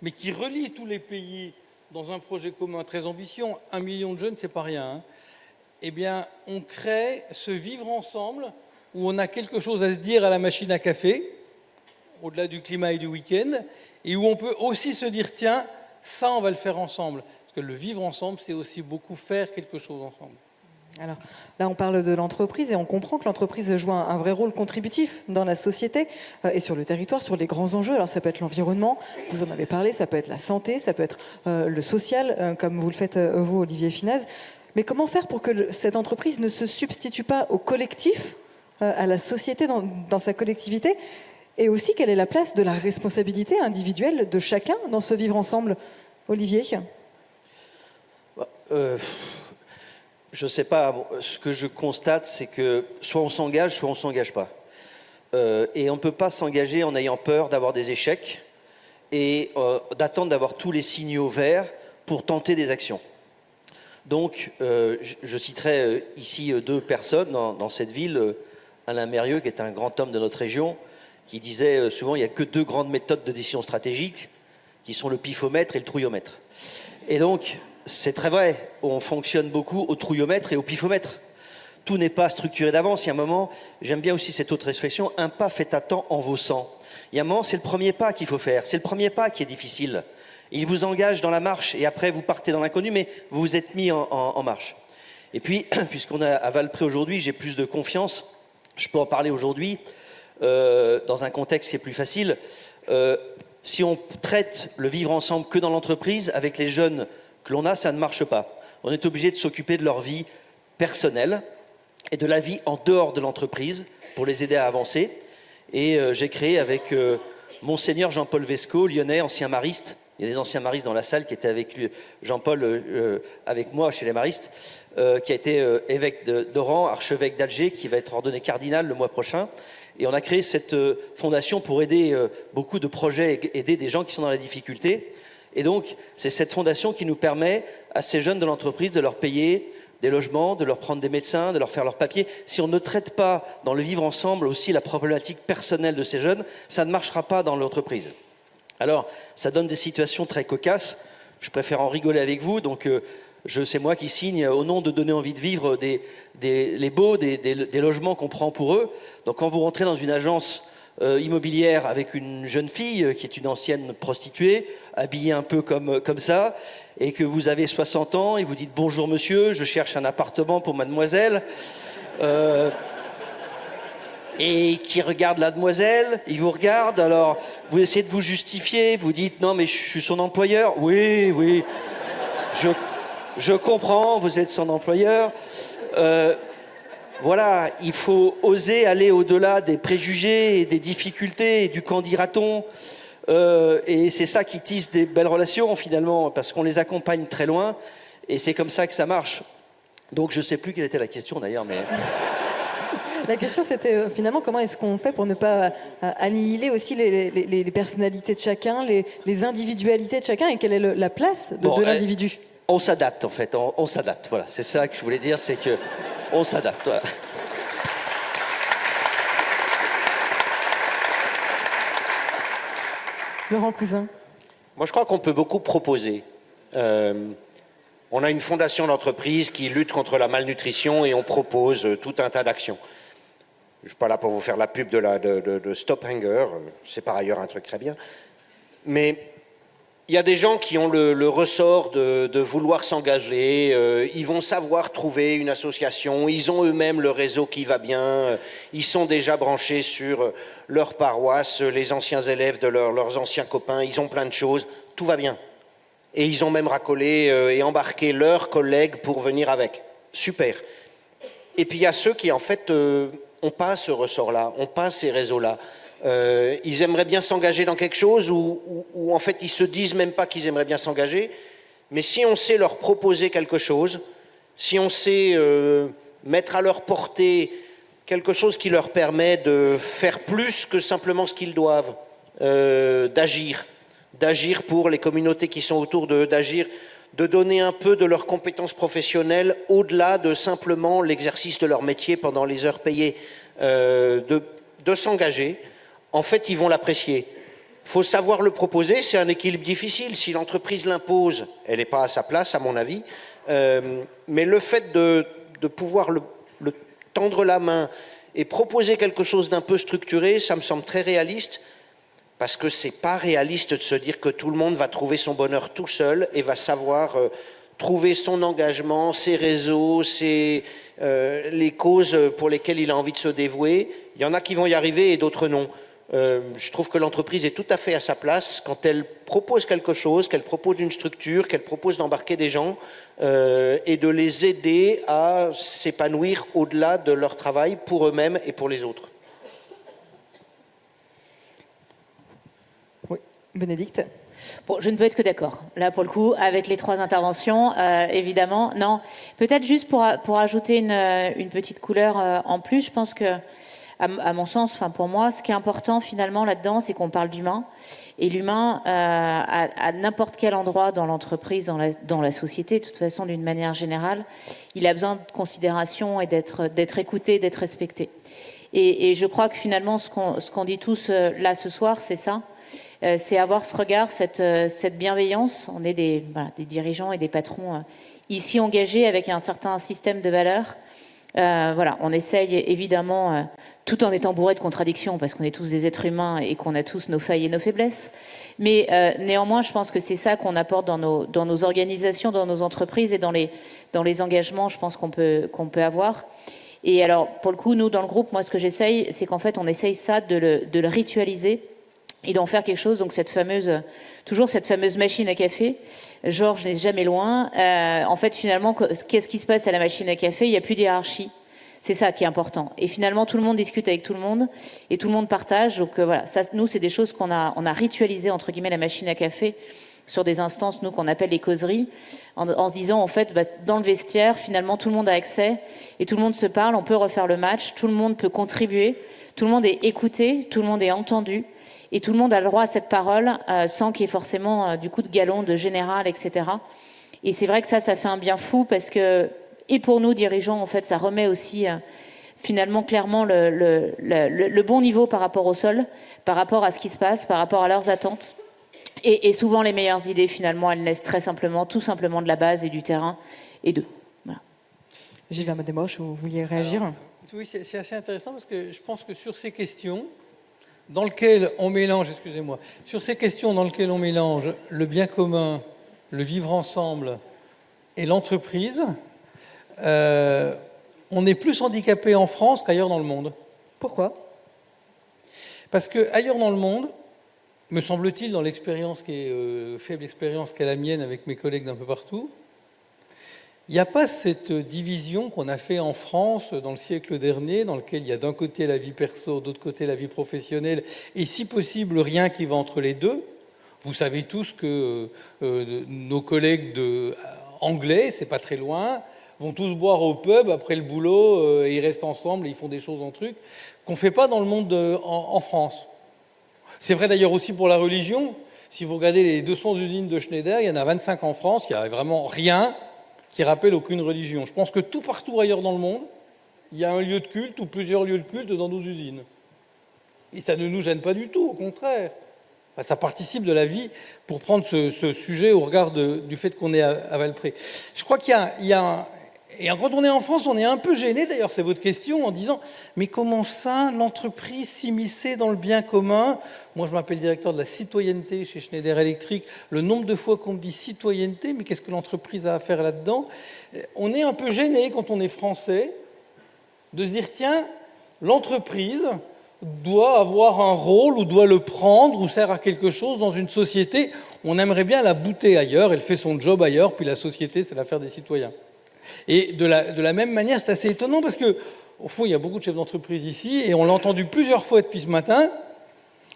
mais qui relie tous les pays dans un projet commun très ambitieux, 1 million de jeunes, c'est pas rien, hein. Eh bien, on crée ce vivre ensemble, où on a quelque chose à se dire à la machine à café, au-delà du climat et du week-end, et où on peut aussi se dire, tiens, ça, on va le faire ensemble. Parce que le vivre ensemble, c'est aussi beaucoup faire quelque chose ensemble. Alors là, on parle de l'entreprise et on comprend que l'entreprise joue un vrai rôle contributif dans la société et sur le territoire, sur les grands enjeux. Alors ça peut être l'environnement, vous en avez parlé, ça peut être la santé, ça peut être le social, comme vous le faites vous, Olivier Finaz. Mais comment faire pour que cette entreprise ne se substitue pas au collectif, à la société dans sa collectivité? Et aussi, quelle est la place de la responsabilité individuelle de chacun dans ce vivre ensemble, Olivier? Je ne sais pas, ce que je constate, c'est que soit on s'engage, soit on ne s'engage pas. Et on ne peut pas s'engager en ayant peur d'avoir des échecs et d'attendre d'avoir tous les signaux verts pour tenter des actions. Donc, je citerai ici 2 personnes dans cette ville, Alain Mérieux, qui est un grand homme de notre région, qui disait souvent il n'y a que 2 grandes méthodes de décision stratégique, qui sont le pifomètre et le trouillomètre. Et donc, c'est très vrai, on fonctionne beaucoup au trouillomètre et au pifomètre. Tout n'est pas structuré d'avance. Il y a un moment, j'aime bien aussi cette autre expression, un pas fait à temps en vaussant. Il y a un moment, c'est le premier pas qu'il faut faire. C'est le premier pas qui est difficile. Il vous engage dans la marche et après vous partez dans l'inconnu, mais vous vous êtes mis en marche. Et puis, puisqu'on est à Valpré aujourd'hui, j'ai plus de confiance. Je peux en parler aujourd'hui dans un contexte qui est plus facile. Si on traite le vivre ensemble que dans l'entreprise, avec les jeunes que l'on a, ça ne marche pas. On est obligé de s'occuper de leur vie personnelle et de la vie en dehors de l'entreprise pour les aider à avancer. Et j'ai créé avec Monseigneur Jean-Paul Vesco, lyonnais, ancien mariste. Il y a des anciens maristes dans la salle qui étaient avec lui, Jean-Paul avec moi chez les maristes, qui a été évêque d'Oran, archevêque d'Alger, qui va être ordonné cardinal le mois prochain. Et on a créé cette fondation pour aider beaucoup de projets, aider des gens qui sont dans la difficulté. Et donc, c'est cette fondation qui nous permet à ces jeunes de l'entreprise de leur payer des logements, de leur prendre des médecins, de leur faire leurs papiers. Si on ne traite pas dans le vivre ensemble aussi la problématique personnelle de ces jeunes, ça ne marchera pas dans l'entreprise. Alors, ça donne des situations très cocasses. Je préfère en rigoler avec vous. Donc, c'est moi qui signe au nom de donner envie de vivre les baux, des logements qu'on prend pour eux. Donc, quand vous rentrez dans une agence immobilière avec une jeune fille qui est une ancienne prostituée, habillée un peu comme ça, et que vous avez 60 ans et vous dites « Bonjour monsieur, je cherche un appartement pour mademoiselle », et qui regarde la demoiselle, il vous regarde, alors vous essayez de vous justifier, vous dites « Non mais je suis son employeur ». « Oui, je comprends, vous êtes son employeur ». Voilà, il faut oser aller au-delà des préjugés et des difficultés et du qu'en dira-t-on. Et c'est ça qui tisse des belles relations finalement, parce qu'on les accompagne très loin, et c'est comme ça que ça marche. Donc je ne sais plus quelle était la question d'ailleurs, mais... La question, c'était finalement comment est-ce qu'on fait pour ne pas annihiler aussi les personnalités de chacun, les individualités de chacun, et quelle est la place de l'individu? On s'adapte en fait, on s'adapte, voilà. C'est ça que je voulais dire, c'est que on s'adapte. Voilà. Laurent Cousin. Moi, je crois qu'on peut beaucoup proposer. On a une fondation d'entreprise qui lutte contre la malnutrition et on propose tout un tas d'actions. Je ne suis pas là pour vous faire la pub de Stop Hunger, c'est par ailleurs un truc très bien. Mais il y a des gens qui ont le ressort de vouloir s'engager, ils vont savoir trouver une association, ils ont eux-mêmes le réseau qui va bien, ils sont déjà branchés sur leur paroisse, les anciens élèves de leurs anciens copains, ils ont plein de choses, tout va bien. Et ils ont même racolé et embarqué leurs collègues pour venir avec. Super. Et puis il y a ceux qui en fait n'ont pas ce ressort-là, n'ont pas ces réseaux-là. Ils aimeraient bien s'engager dans quelque chose où en fait ils se disent même pas qu'ils aimeraient bien s'engager, mais si on sait leur proposer quelque chose, si on sait mettre à leur portée quelque chose qui leur permet de faire plus que simplement ce qu'ils doivent, d'agir pour les communautés qui sont autour d'eux, d'agir, de donner un peu de leurs compétences professionnelles au-delà de simplement l'exercice de leur métier pendant les heures payées, de s'engager, en fait, ils vont l'apprécier. Il faut savoir le proposer, c'est un équilibre difficile. Si l'entreprise l'impose, elle n'est pas à sa place, à mon avis. Mais le fait de pouvoir le tendre la main et proposer quelque chose d'un peu structuré, ça me semble très réaliste, parce que ce n'est pas réaliste de se dire que tout le monde va trouver son bonheur tout seul et va savoir trouver son engagement, ses réseaux, les causes pour lesquelles il a envie de se dévouer. Il y en a qui vont y arriver et d'autres non. Je trouve que l'entreprise est tout à fait à sa place quand elle propose quelque chose, qu'elle propose une structure, qu'elle propose d'embarquer des gens et de les aider à s'épanouir au-delà de leur travail pour eux-mêmes et pour les autres. Oui, Bénédicte. Bon, je ne peux être que d'accord, là pour le coup, avec les trois interventions, évidemment. Non, peut-être juste pour ajouter une petite couleur en plus, je pense que, à mon sens, enfin pour moi, ce qui est important finalement là-dedans, c'est qu'on parle d'humain. Et l'humain, à n'importe quel endroit dans l'entreprise, dans la société, de toute façon, d'une manière générale, il a besoin de considération et d'être écouté, d'être respecté. Et je crois que finalement, ce qu'on dit tous là ce soir, c'est ça. C'est avoir ce regard, cette bienveillance. On est des dirigeants et des patrons ici engagés avec un certain système de valeurs. On essaye évidemment, tout en étant bourré de contradictions, parce qu'on est tous des êtres humains et qu'on a tous nos failles et nos faiblesses. Mais néanmoins, je pense que c'est ça qu'on apporte dans nos organisations, dans nos entreprises et dans les engagements, je pense qu'on peut avoir. Et alors, pour le coup, nous, dans le groupe, moi, ce que j'essaye, c'est qu'en fait, on essaye ça de le ritualiser et d'en faire quelque chose. Donc toujours cette fameuse machine à café. Georges n'est jamais loin. En fait, finalement, qu'est-ce qui se passe à la machine à café? Il n'y a plus de hiérarchie. C'est ça qui est important. Et finalement, tout le monde discute avec tout le monde et tout le monde partage. Donc voilà, ça, nous, c'est des choses on a ritualisé, entre guillemets, la machine à café sur des instances, nous, qu'on appelle les causeries, en se disant, en fait, dans le vestiaire, finalement, tout le monde a accès et tout le monde se parle, on peut refaire le match, tout le monde peut contribuer, tout le monde est écouté, tout le monde est entendu. Et tout le monde a le droit à cette parole sans qu'il y ait forcément du coup de galon, de général, etc. Et c'est vrai que ça fait un bien fou parce que, et pour nous dirigeants, en fait, ça remet aussi finalement clairement le bon niveau par rapport au sol, par rapport à ce qui se passe, par rapport à leurs attentes. Et souvent, les meilleures idées, finalement, elles naissent très simplement, tout simplement de la base et du terrain et d'eux. Voilà. Gilles Desmoches, vous vouliez réagir? Alors, oui, c'est assez intéressant parce que je pense que sur ces questions, dans lesquelles on mélange, sur ces questions dans lesquelles on mélange le bien commun, le vivre ensemble et l'entreprise, on est plus handicapé en France qu'ailleurs dans le monde. Pourquoi? Parce qu'ailleurs dans le monde, me semble-t-il, dans l'expérience qui est faible expérience qu'est la mienne avec mes collègues d'un peu partout, il n'y a pas cette division qu'on a fait en France dans le siècle dernier, dans lequel il y a d'un côté la vie perso, d'autre côté la vie professionnelle, et si possible rien qui va entre les deux. Vous savez tous que nos collègues anglais, c'est pas très loin, vont tous boire au pub après le boulot, et ils restent ensemble et ils font des choses en truc qu'on ne fait pas dans le monde en France. C'est vrai d'ailleurs aussi pour la religion. Si vous regardez les 200 usines de Schneider, il y en a 25 en France, il n'y a vraiment rien qui rappelle aucune religion. Je pense que tout partout ailleurs dans le monde, il y a un lieu de culte ou plusieurs lieux de culte dans nos usines. Et ça ne nous gêne pas du tout, au contraire. Enfin, ça participe de la vie pour prendre ce sujet au regard du fait qu'on est à Valpré. Je crois qu'il y a et quand on est en France, on est un peu gêné, d'ailleurs c'est votre question, en disant « Mais comment ça, l'entreprise s'immiscer dans le bien commun ?» Moi, je m'appelle directeur de la citoyenneté chez Schneider Electric. Le nombre de fois qu'on me dit citoyenneté, mais qu'est-ce que l'entreprise a à faire là-dedans? On est un peu gêné quand on est français de se dire « Tiens, l'entreprise, doit avoir un rôle ou doit le prendre ou sert à quelque chose dans une société. On aimerait bien la bouter ailleurs, elle fait son job ailleurs, puis la société, c'est l'affaire des citoyens. Et de la même manière, c'est assez étonnant parce que, au fond, il y a beaucoup de chefs d'entreprise ici, et on l'a entendu plusieurs fois depuis ce matin,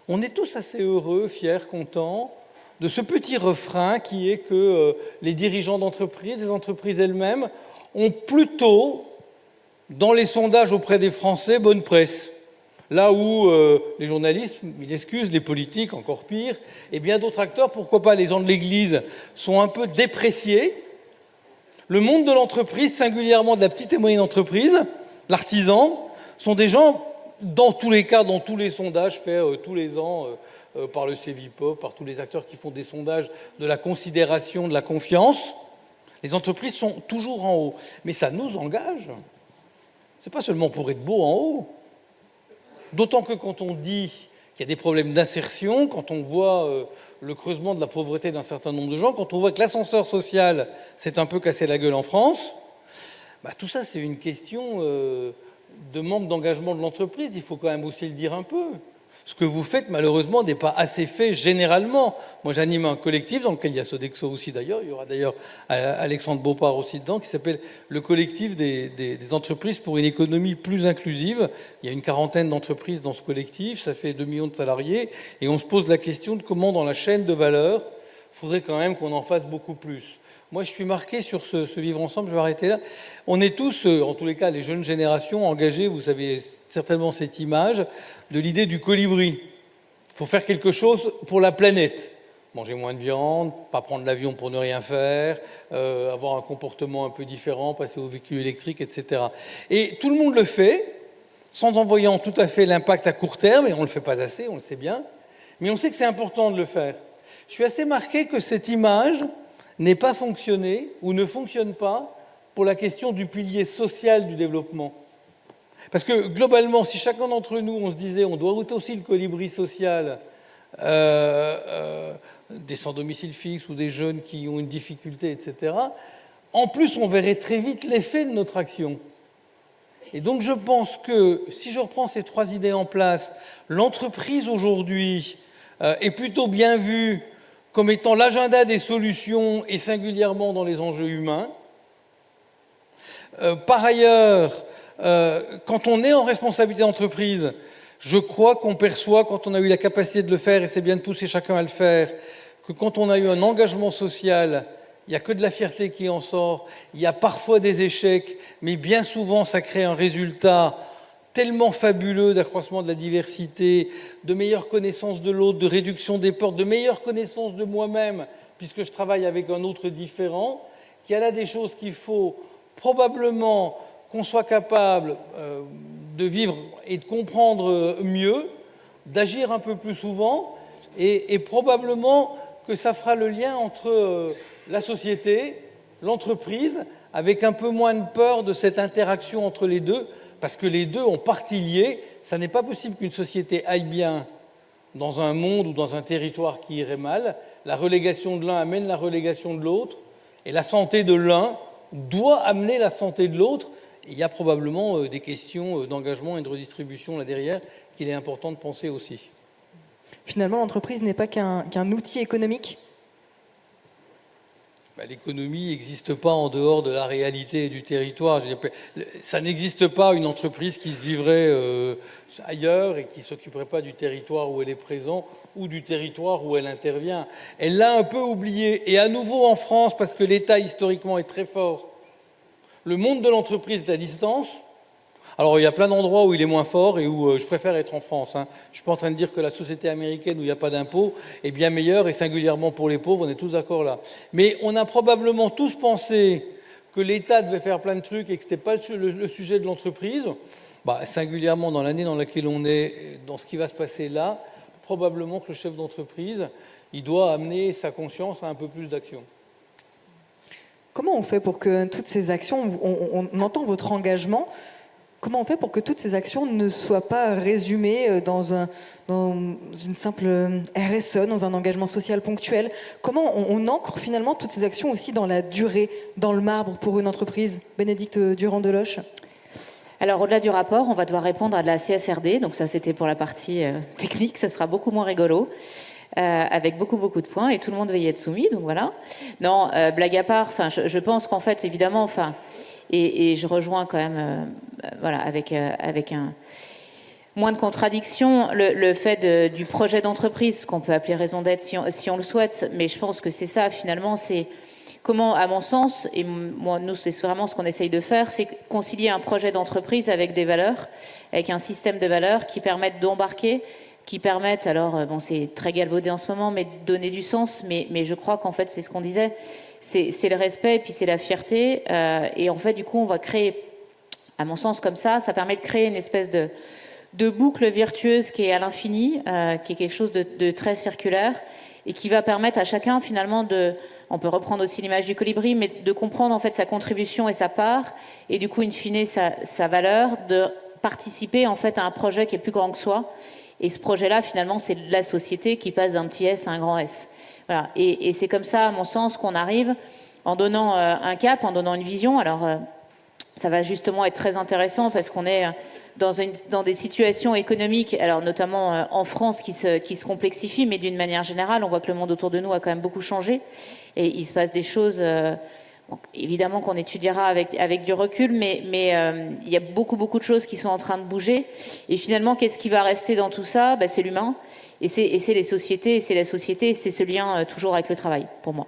on est tous assez heureux, fiers, contents de ce petit refrain qui est que les dirigeants d'entreprise, les entreprises elles-mêmes, ont plutôt, dans les sondages auprès des Français, bonne presse. Là où les journalistes, ils excusent, les politiques, encore pire, et bien d'autres acteurs, pourquoi pas les gens de l'Église, sont un peu dépréciés. Le monde de l'entreprise, singulièrement de la petite et moyenne entreprise, l'artisan, sont des gens, dans tous les cas, dans tous les sondages faits tous les ans par le Cevipof, par tous les acteurs qui font des sondages de la considération, de la confiance, les entreprises sont toujours en haut. Mais ça nous engage. C'est pas seulement pour être beau en haut. D'autant que quand on dit qu'il y a des problèmes d'insertion, quand on voit le creusement de la pauvreté d'un certain nombre de gens, quand on voit que l'ascenseur social s'est un peu cassé la gueule en France, tout ça c'est une question de manque d'engagement de l'entreprise, il faut quand même aussi le dire un peu. Ce que vous faites, malheureusement, n'est pas assez fait généralement. Moi, j'anime un collectif dans lequel il y a Sodexo aussi, d'ailleurs. Il y aura d'ailleurs Alexandre Beaupart aussi dedans, qui s'appelle le collectif des entreprises pour une économie plus inclusive. Il y a une quarantaine d'entreprises dans ce collectif, ça fait 2 millions de salariés, et on se pose la question de comment, dans la chaîne de valeur, il faudrait quand même qu'on en fasse beaucoup plus. Moi, je suis marqué sur ce vivre ensemble, je vais arrêter là. On est tous, en tous les cas, les jeunes générations, engagés, vous savez certainement cette image, de l'idée du colibri. Il faut faire quelque chose pour la planète. Manger moins de viande, pas prendre l'avion pour ne rien faire, avoir un comportement un peu différent, passer au véhicule électrique, etc. Et tout le monde le fait, sans en voyant tout à fait l'impact à court terme, et on ne le fait pas assez, on le sait bien, mais on sait que c'est important de le faire. Je suis assez marqué que cette image n'ait pas fonctionné ou ne fonctionne pas pour la question du pilier social du développement. Parce que globalement, si chacun d'entre nous, on se disait on doit ôter aussi le colibri social des sans-domicile fixe ou des jeunes qui ont une difficulté, etc., en plus, on verrait très vite l'effet de notre action. Et donc je pense que, si je reprends ces 3 idées en place, l'entreprise aujourd'hui est plutôt bien vue comme étant l'agenda des solutions et singulièrement dans les enjeux humains. Par ailleurs, quand on est en responsabilité d'entreprise, je crois qu'on perçoit, quand on a eu la capacité de le faire, et c'est bien de pousser chacun à le faire, que quand on a eu un engagement social, il n'y a que de la fierté qui en sort, il y a parfois des échecs, mais bien souvent ça crée un résultat tellement fabuleux d'accroissement de la diversité, de meilleure connaissance de l'autre, de réduction des peurs, de meilleure connaissance de moi-même, puisque je travaille avec un autre différent, qu'il y a là des choses qu'il faut probablement qu'on soit capable de vivre et de comprendre mieux, d'agir un peu plus souvent, et probablement que ça fera le lien entre la société, l'entreprise, avec un peu moins de peur de cette interaction entre les deux, parce que les deux ont partie liée. Ça n'est pas possible qu'une société aille bien dans un monde ou dans un territoire qui irait mal. La relégation de l'un amène la relégation de l'autre, et la santé de l'un doit amener la santé de l'autre. Il y a probablement des questions d'engagement et de redistribution là derrière qu'il est important de penser aussi. Finalement, l'entreprise n'est pas qu'un outil économique. L'économie n'existe pas en dehors de la réalité et du territoire. Je veux dire, ça n'existe pas une entreprise qui se vivrait ailleurs et qui ne s'occuperait pas du territoire où elle est présente ou du territoire où elle intervient. Elle l'a un peu oublié. Et à nouveau en France, parce que l'État historiquement est très fort, le monde de l'entreprise est à distance. Alors il y a plein d'endroits où il est moins fort et où je préfère être en France. Je ne suis pas en train de dire que la société américaine où il n'y a pas d'impôt est bien meilleure, et singulièrement pour les pauvres, on est tous d'accord là. Mais on a probablement tous pensé que l'État devait faire plein de trucs et que ce n'était pas le sujet de l'entreprise. Singulièrement dans l'année dans laquelle on est, dans ce qui va se passer là, probablement que le chef d'entreprise, il doit amener sa conscience à un peu plus d'action. Comment on fait pour que toutes ces actions, on entend votre engagement, comment on fait pour que toutes ces actions ne soient pas résumées dans une simple RSE, dans un engagement social ponctuel? Comment on ancre finalement toutes ces actions aussi dans la durée, dans le marbre pour une entreprise? Bénédicte Durand-Deloche. Alors, au-delà du rapport, on va devoir répondre à de la CSRD. Donc ça, c'était pour la partie technique. Ça sera beaucoup moins rigolo, avec beaucoup de points. Et tout le monde va y être soumis. Donc voilà. Non, blague à part, je pense qu'en fait, évidemment, et je rejoins quand même, voilà, avec un moins de contradictions, le fait du projet d'entreprise, qu'on peut appeler raison d'être si on le souhaite. Mais je pense que c'est ça, finalement, c'est... Comment, à mon sens, et moi, nous, c'est vraiment ce qu'on essaye de faire, c'est concilier un projet d'entreprise avec des valeurs, avec un système de valeurs qui permettent d'embarquer, qui permettent, alors, bon, c'est très galvaudé en ce moment, mais de donner du sens, mais je crois qu'en fait, c'est ce qu'on disait, c'est le respect et puis c'est la fierté, et en fait, du coup, on va créer, à mon sens, comme ça permet de créer une espèce de boucle virtueuse qui est à l'infini, qui est quelque chose de très circulaire, et qui va permettre à chacun, finalement, on peut reprendre aussi l'image du colibri, mais de comprendre en fait sa contribution et sa part, et du coup, in fine, sa valeur, de participer en fait à un projet qui est plus grand que soi. Et ce projet-là, finalement, c'est la société qui passe d'un petit S à un grand S. Voilà. Et c'est comme ça, à mon sens, qu'on arrive, en donnant un cap, en donnant une vision. Alors, ça va justement être très intéressant parce qu'on est dans des situations économiques, alors notamment en France, qui se complexifient, mais d'une manière générale, on voit que le monde autour de nous a quand même beaucoup changé. Et il se passe des choses, bon, évidemment qu'on étudiera avec du recul, mais il y a beaucoup de choses qui sont en train de bouger. Et finalement, qu'est-ce qui va rester dans tout ça? C'est l'humain, et c'est les sociétés, et c'est la société, et c'est ce lien toujours avec le travail, pour moi.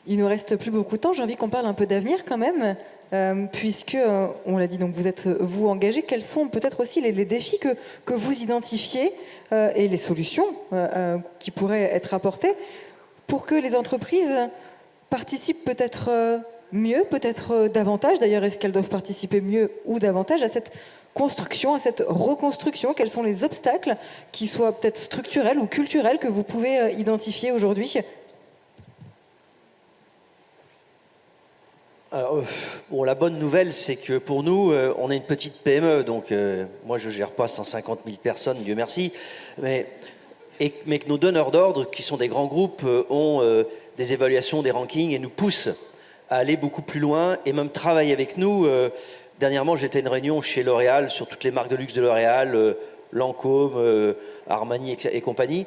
Il nous reste plus beaucoup de temps. J'ai envie qu'on parle un peu d'avenir quand même, puisque, on l'a dit, donc vous êtes vous engagés. Quels sont peut-être aussi les défis que vous identifiez et les solutions qui pourraient être apportées pour que les entreprises participent peut-être mieux, peut-être davantage. D'ailleurs, est-ce qu'elles doivent participer mieux ou davantage à cette construction, à cette reconstruction? Quels sont les obstacles, qui soient peut-être structurels ou culturels, que vous pouvez identifier aujourd'hui? Alors, bon, la bonne nouvelle, c'est que pour nous, on est une petite PME, donc moi je ne gère pas 150 000 personnes, Dieu merci, mais que nos donneurs d'ordre, qui sont des grands groupes, ont des évaluations, des rankings, et nous poussent à aller beaucoup plus loin, et même travaillent avec nous. Dernièrement, j'étais à une réunion chez L'Oréal, sur toutes les marques de luxe de L'Oréal, Lancôme, Armani et compagnie,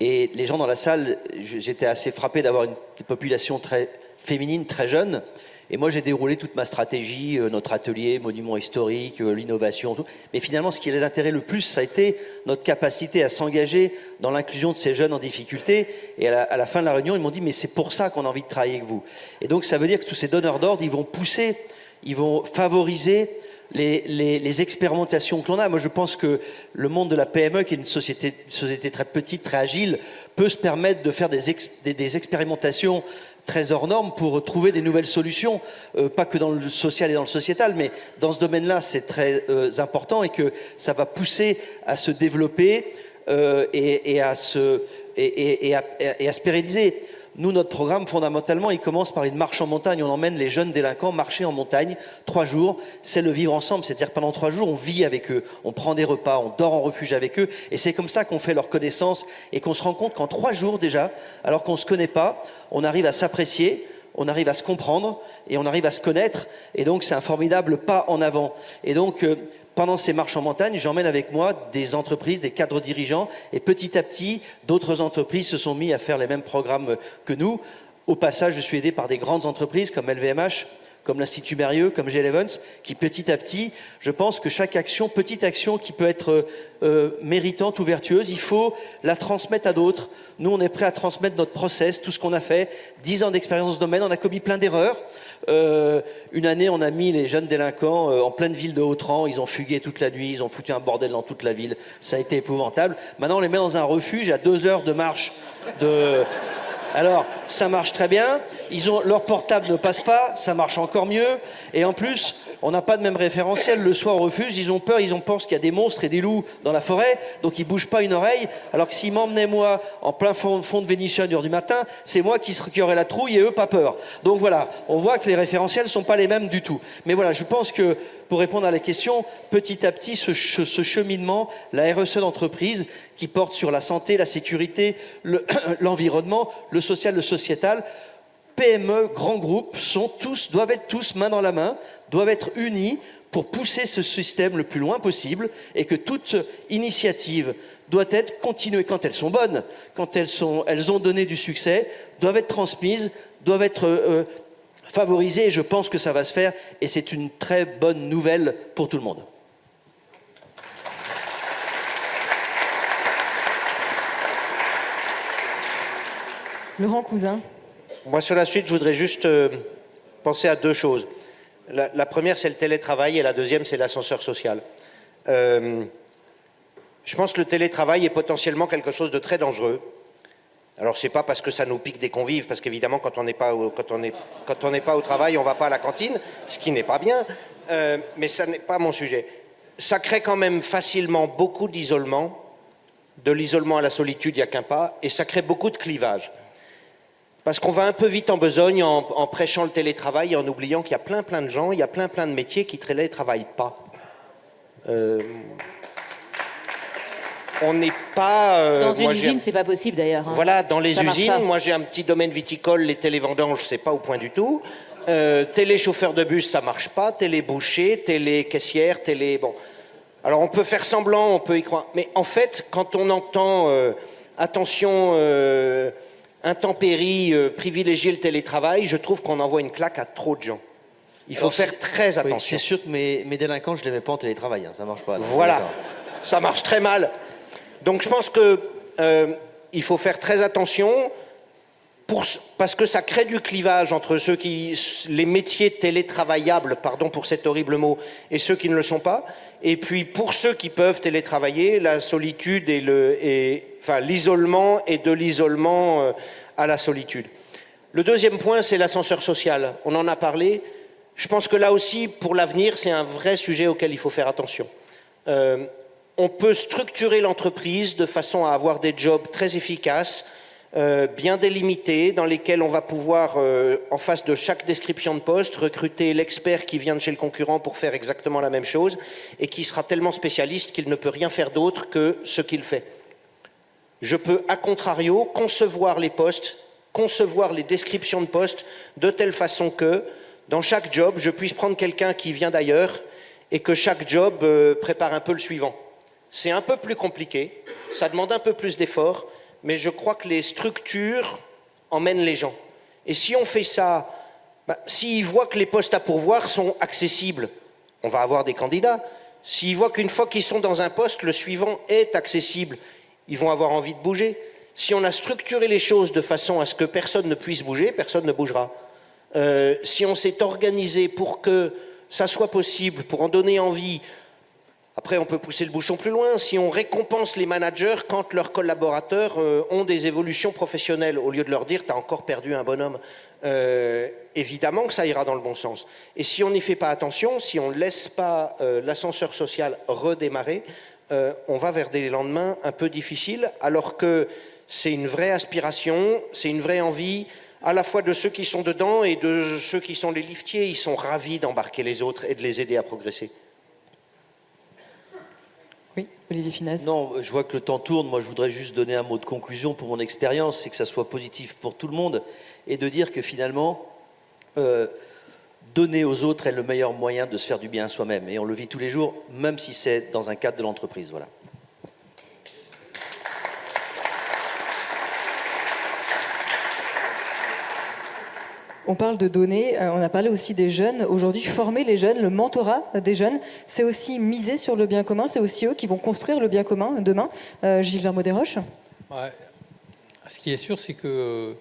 et les gens dans la salle, j'étais assez frappé d'avoir une population très féminine, très jeune. Et moi, j'ai déroulé toute ma stratégie, notre atelier, monument historique, l'innovation, tout. Mais finalement, ce qui les intéressait le plus, ça a été notre capacité à s'engager dans l'inclusion de ces jeunes en difficulté. Et à la fin de la réunion, ils m'ont dit, mais c'est pour ça qu'on a envie de travailler avec vous. Et donc, ça veut dire que tous ces donneurs d'ordre, ils vont pousser, ils vont favoriser les expérimentations que l'on a. Moi, je pense que le monde de la PME, qui est une société très petite, très agile, peut se permettre de faire des expérimentations très hors normes pour trouver des nouvelles solutions, pas que dans le social et dans le sociétal, mais dans ce domaine-là, c'est très important, et que ça va pousser à se développer et à se pérenniser. Nous, notre programme, fondamentalement, il commence par une marche en montagne. On emmène les jeunes délinquants marcher en montagne 3 jours. C'est le vivre ensemble. C'est-à-dire que pendant 3 jours, on vit avec eux, on prend des repas, on dort en refuge avec eux. Et c'est comme ça qu'on fait leur connaissance et qu'on se rend compte qu'en 3 jours déjà, alors qu'on ne se connaît pas, on arrive à s'apprécier, on arrive à se comprendre et on arrive à se connaître. Et donc, c'est un formidable pas en avant. Et donc, pendant ces marches en montagne, j'emmène avec moi des entreprises, des cadres dirigeants, et petit à petit, d'autres entreprises se sont mis à faire les mêmes programmes que nous. Au passage, je suis aidé par des grandes entreprises comme LVMH, comme l'Institut Mérieux, comme J. Evans, qui petit à petit, je pense que chaque action, petite action qui peut être méritante ou vertueuse, il faut la transmettre à d'autres. Nous, on est prêt à transmettre notre process, tout ce qu'on a fait, 10 ans d'expérience dans ce domaine, on a commis plein d'erreurs. Une année, on a mis les jeunes délinquants en pleine ville de Haut-Rang, ils ont fugué toute la nuit, ils ont foutu un bordel dans toute la ville, ça a été épouvantable. Maintenant, on les met dans un refuge à 2 heures de marche Alors, ça marche très bien, leur portable ne passe pas, ça marche encore mieux, et en plus, on n'a pas de même référentiel. Le soir au refuge, ils ont peur, ils pensent qu'il y a des monstres et des loups dans la forêt, donc ils bougent pas une oreille, alors que s'ils m'emmenaient moi en plein fond de Vénitien à 1h du matin, c'est moi qui aurais la trouille et eux pas peur. Donc voilà, on voit que les référentiels sont pas les mêmes du tout. Mais voilà, je pense que pour répondre à la question, petit à petit, ce cheminement, la RSE d'entreprise qui porte sur la santé, la sécurité, l'environnement, le social, le sociétal, PME, grands groupes doivent être tous main dans la main, doivent être unis pour pousser ce système le plus loin possible et que toute initiative doit être continuée quand elles sont bonnes, quand elles ont donné du succès, doivent être transmises, doivent être favorisées et je pense que ça va se faire et c'est une très bonne nouvelle pour tout le monde. Laurent Cousin. Moi, sur la suite, je voudrais juste penser à deux choses. La première, c'est le télétravail et la deuxième, c'est l'ascenseur social. Je pense que le télétravail est potentiellement quelque chose de très dangereux. Alors, c'est pas parce que ça nous pique des convives, parce qu'évidemment, quand on n'est pas au travail, on va pas à la cantine, ce qui n'est pas bien, mais ça n'est pas mon sujet. Ça crée quand même facilement beaucoup d'isolement. De l'isolement à la solitude, il n'y a qu'un pas, et ça crée beaucoup de clivages. Parce qu'on va un peu vite en besogne en prêchant le télétravail et en oubliant qu'il y a plein de gens, il y a plein de métiers qui ne télétravaillent pas. On n'est pas... dans une usine, c'est pas possible d'ailleurs. Hein. Voilà, dans les Ça marche usines, pas. moi j'ai un petit domaine viticole, les télévendanges, c'est pas au point du tout. Télé-chauffeur de bus, ça marche pas. Télé-boucher, télé-caissière, télé... Bon. Alors on peut faire semblant, on peut y croire. Mais en fait, quand on entend attention, intempéries, privilégier le télétravail, je trouve qu'on envoie une claque à trop de gens. Il faut faire très attention. Oui, c'est sûr que mes délinquants, je ne les mets pas en télétravail, hein, ça ne marche pas. Voilà, ça marche très mal. Donc je pense que il faut faire très attention parce que ça crée du clivage entre les métiers télétravaillables, pardon pour cet horrible mot, et ceux qui ne le sont pas. Et puis pour ceux qui peuvent télétravailler, la solitude l'isolement et de l'isolement à la solitude. Le deuxième point, c'est l'ascenseur social. On en a parlé. Je pense que là aussi, pour l'avenir, c'est un vrai sujet auquel il faut faire attention. On peut structurer l'entreprise de façon à avoir des jobs très efficaces, bien délimités, dans lesquels on va pouvoir, en face de chaque description de poste, recruter l'expert qui vient de chez le concurrent pour faire exactement la même chose et qui sera tellement spécialiste qu'il ne peut rien faire d'autre que ce qu'il fait. Je peux, à contrario, concevoir les postes, concevoir les descriptions de postes de telle façon que, dans chaque job, je puisse prendre quelqu'un qui vient d'ailleurs et que chaque job prépare un peu le suivant. C'est un peu plus compliqué, ça demande un peu plus d'efforts, mais je crois que les structures emmènent les gens. Et si on fait ça, s'ils voient que les postes à pourvoir sont accessibles, on va avoir des candidats. S'ils voient qu'une fois qu'ils sont dans un poste, le suivant est accessible, ils vont avoir envie de bouger. Si on a structuré les choses de façon à ce que personne ne puisse bouger, personne ne bougera. Si on s'est organisé pour que ça soit possible, pour en donner envie, après on peut pousser le bouchon plus loin, si on récompense les managers quand leurs collaborateurs ont des évolutions professionnelles, au lieu de leur dire « t'as encore perdu un bonhomme », évidemment que ça ira dans le bon sens. Et si on n'y fait pas attention, si on ne laisse pas l'ascenseur social redémarrer, on va vers des lendemains un peu difficiles, alors que c'est une vraie aspiration, c'est une vraie envie, à la fois de ceux qui sont dedans et de ceux qui sont les liftiers. Ils sont ravis d'embarquer les autres et de les aider à progresser. Oui, Olivier Finaz. Non, je vois que le temps tourne. Moi, je voudrais juste donner un mot de conclusion pour mon expérience, c'est que ça soit positif pour tout le monde et de dire que finalement, donner aux autres est le meilleur moyen de se faire du bien à soi-même. Et on le vit tous les jours, même si c'est dans un cadre de l'entreprise. Voilà. On parle de donner, on a parlé aussi des jeunes. Aujourd'hui, former les jeunes, le mentorat des jeunes, c'est aussi miser sur le bien commun. C'est aussi eux qui vont construire le bien commun demain. Gilles Vermaux-Desroches. Ouais. Ce qui est sûr, c'est qu'il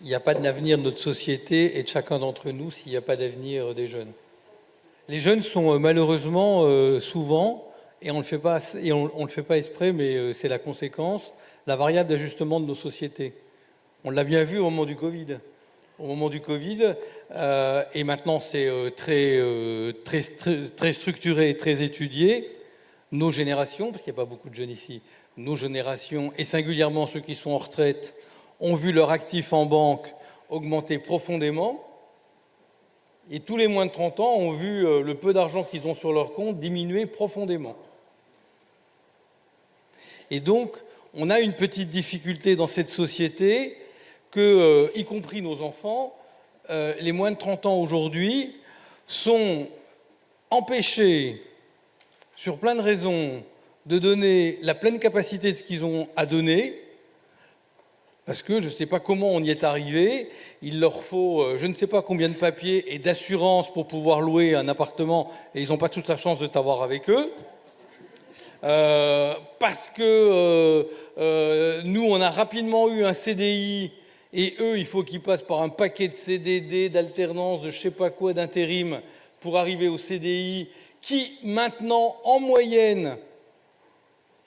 n'y a pas d'avenir de notre société et de chacun d'entre nous s'il n'y a pas d'avenir des jeunes. Les jeunes sont malheureusement souvent, et on ne le fait pas exprès, mais c'est la conséquence, la variable d'ajustement de nos sociétés. On l'a bien vu au moment du Covid. Au moment du Covid, et maintenant c'est très structuré et très étudié, nos générations, parce qu'il n'y a pas beaucoup de jeunes ici, nos générations, et singulièrement ceux qui sont en retraite, ont vu leur actif en banque augmenter profondément, et tous les moins de 30 ans ont vu le peu d'argent qu'ils ont sur leur compte diminuer profondément. Et donc, on a une petite difficulté dans cette société que, y compris nos enfants, les moins de 30 ans aujourd'hui sont empêchés, sur plein de raisons, de donner la pleine capacité de ce qu'ils ont à donner, parce que je ne sais pas comment on y est arrivé. Il leur faut je ne sais pas combien de papiers et d'assurance pour pouvoir louer un appartement, et ils n'ont pas toute la chance de t'avoir avec eux. Parce que nous, on a rapidement eu un CDI, et eux, il faut qu'ils passent par un paquet de CDD, d'alternance, de je ne sais pas quoi, d'intérim, pour arriver au CDI, qui maintenant, en moyenne,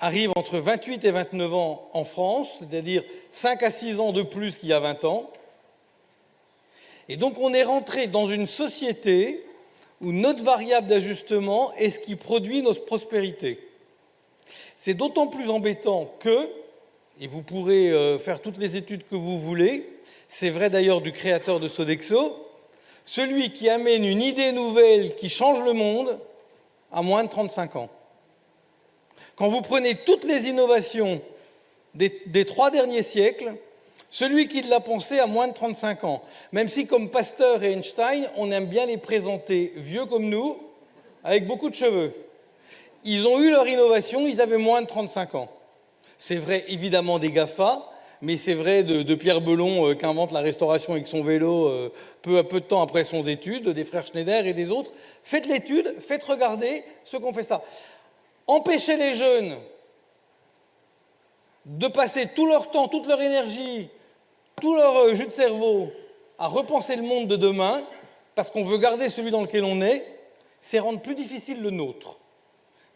arrive entre 28 et 29 ans en France, c'est-à-dire 5 à 6 ans de plus qu'il y a 20 ans. Et donc on est rentré dans une société où notre variable d'ajustement est ce qui produit notre prospérité. C'est d'autant plus embêtant que, et vous pourrez faire toutes les études que vous voulez, c'est vrai d'ailleurs du créateur de Sodexo, celui qui amène une idée nouvelle qui change le monde a moins de 35 ans. Quand vous prenez toutes les innovations des 3 derniers siècles, celui qui l'a pensé a moins de 35 ans. Même si, comme Pasteur et Einstein, on aime bien les présenter vieux comme nous, avec beaucoup de cheveux. Ils ont eu leur innovation, ils avaient moins de 35 ans. C'est vrai, évidemment, des GAFA, mais c'est vrai de Pierre Belon, qui invente la restauration avec son vélo peu de temps après son étude, des frères Schneider et des autres. Faites l'étude, faites regarder ceux qui ont fait ça. Empêcher les jeunes de passer tout leur temps, toute leur énergie, tout leur jus de cerveau à repenser le monde de demain, parce qu'on veut garder celui dans lequel on est, c'est rendre plus difficile le nôtre.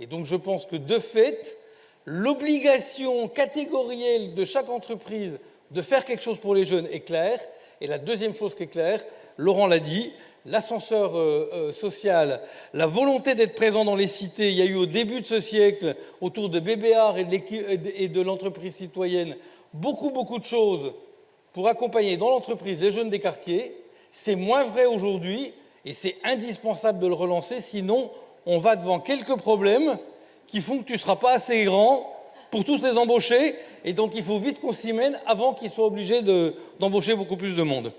Et donc je pense que de fait, l'obligation catégorielle de chaque entreprise de faire quelque chose pour les jeunes est claire. Et la deuxième chose qui est claire, Laurent l'a dit, l'ascenseur social, la volonté d'être présent dans les cités. Il y a eu au début de ce siècle, autour de Bébéar et de l'entreprise citoyenne, beaucoup de choses pour accompagner dans l'entreprise les jeunes des quartiers. C'est moins vrai aujourd'hui et c'est indispensable de le relancer, sinon on va devant quelques problèmes qui font que tu ne seras pas assez grand pour tous les embaucher, et donc il faut vite qu'on s'y mène avant qu'ils soient obligés d'embaucher beaucoup plus de monde.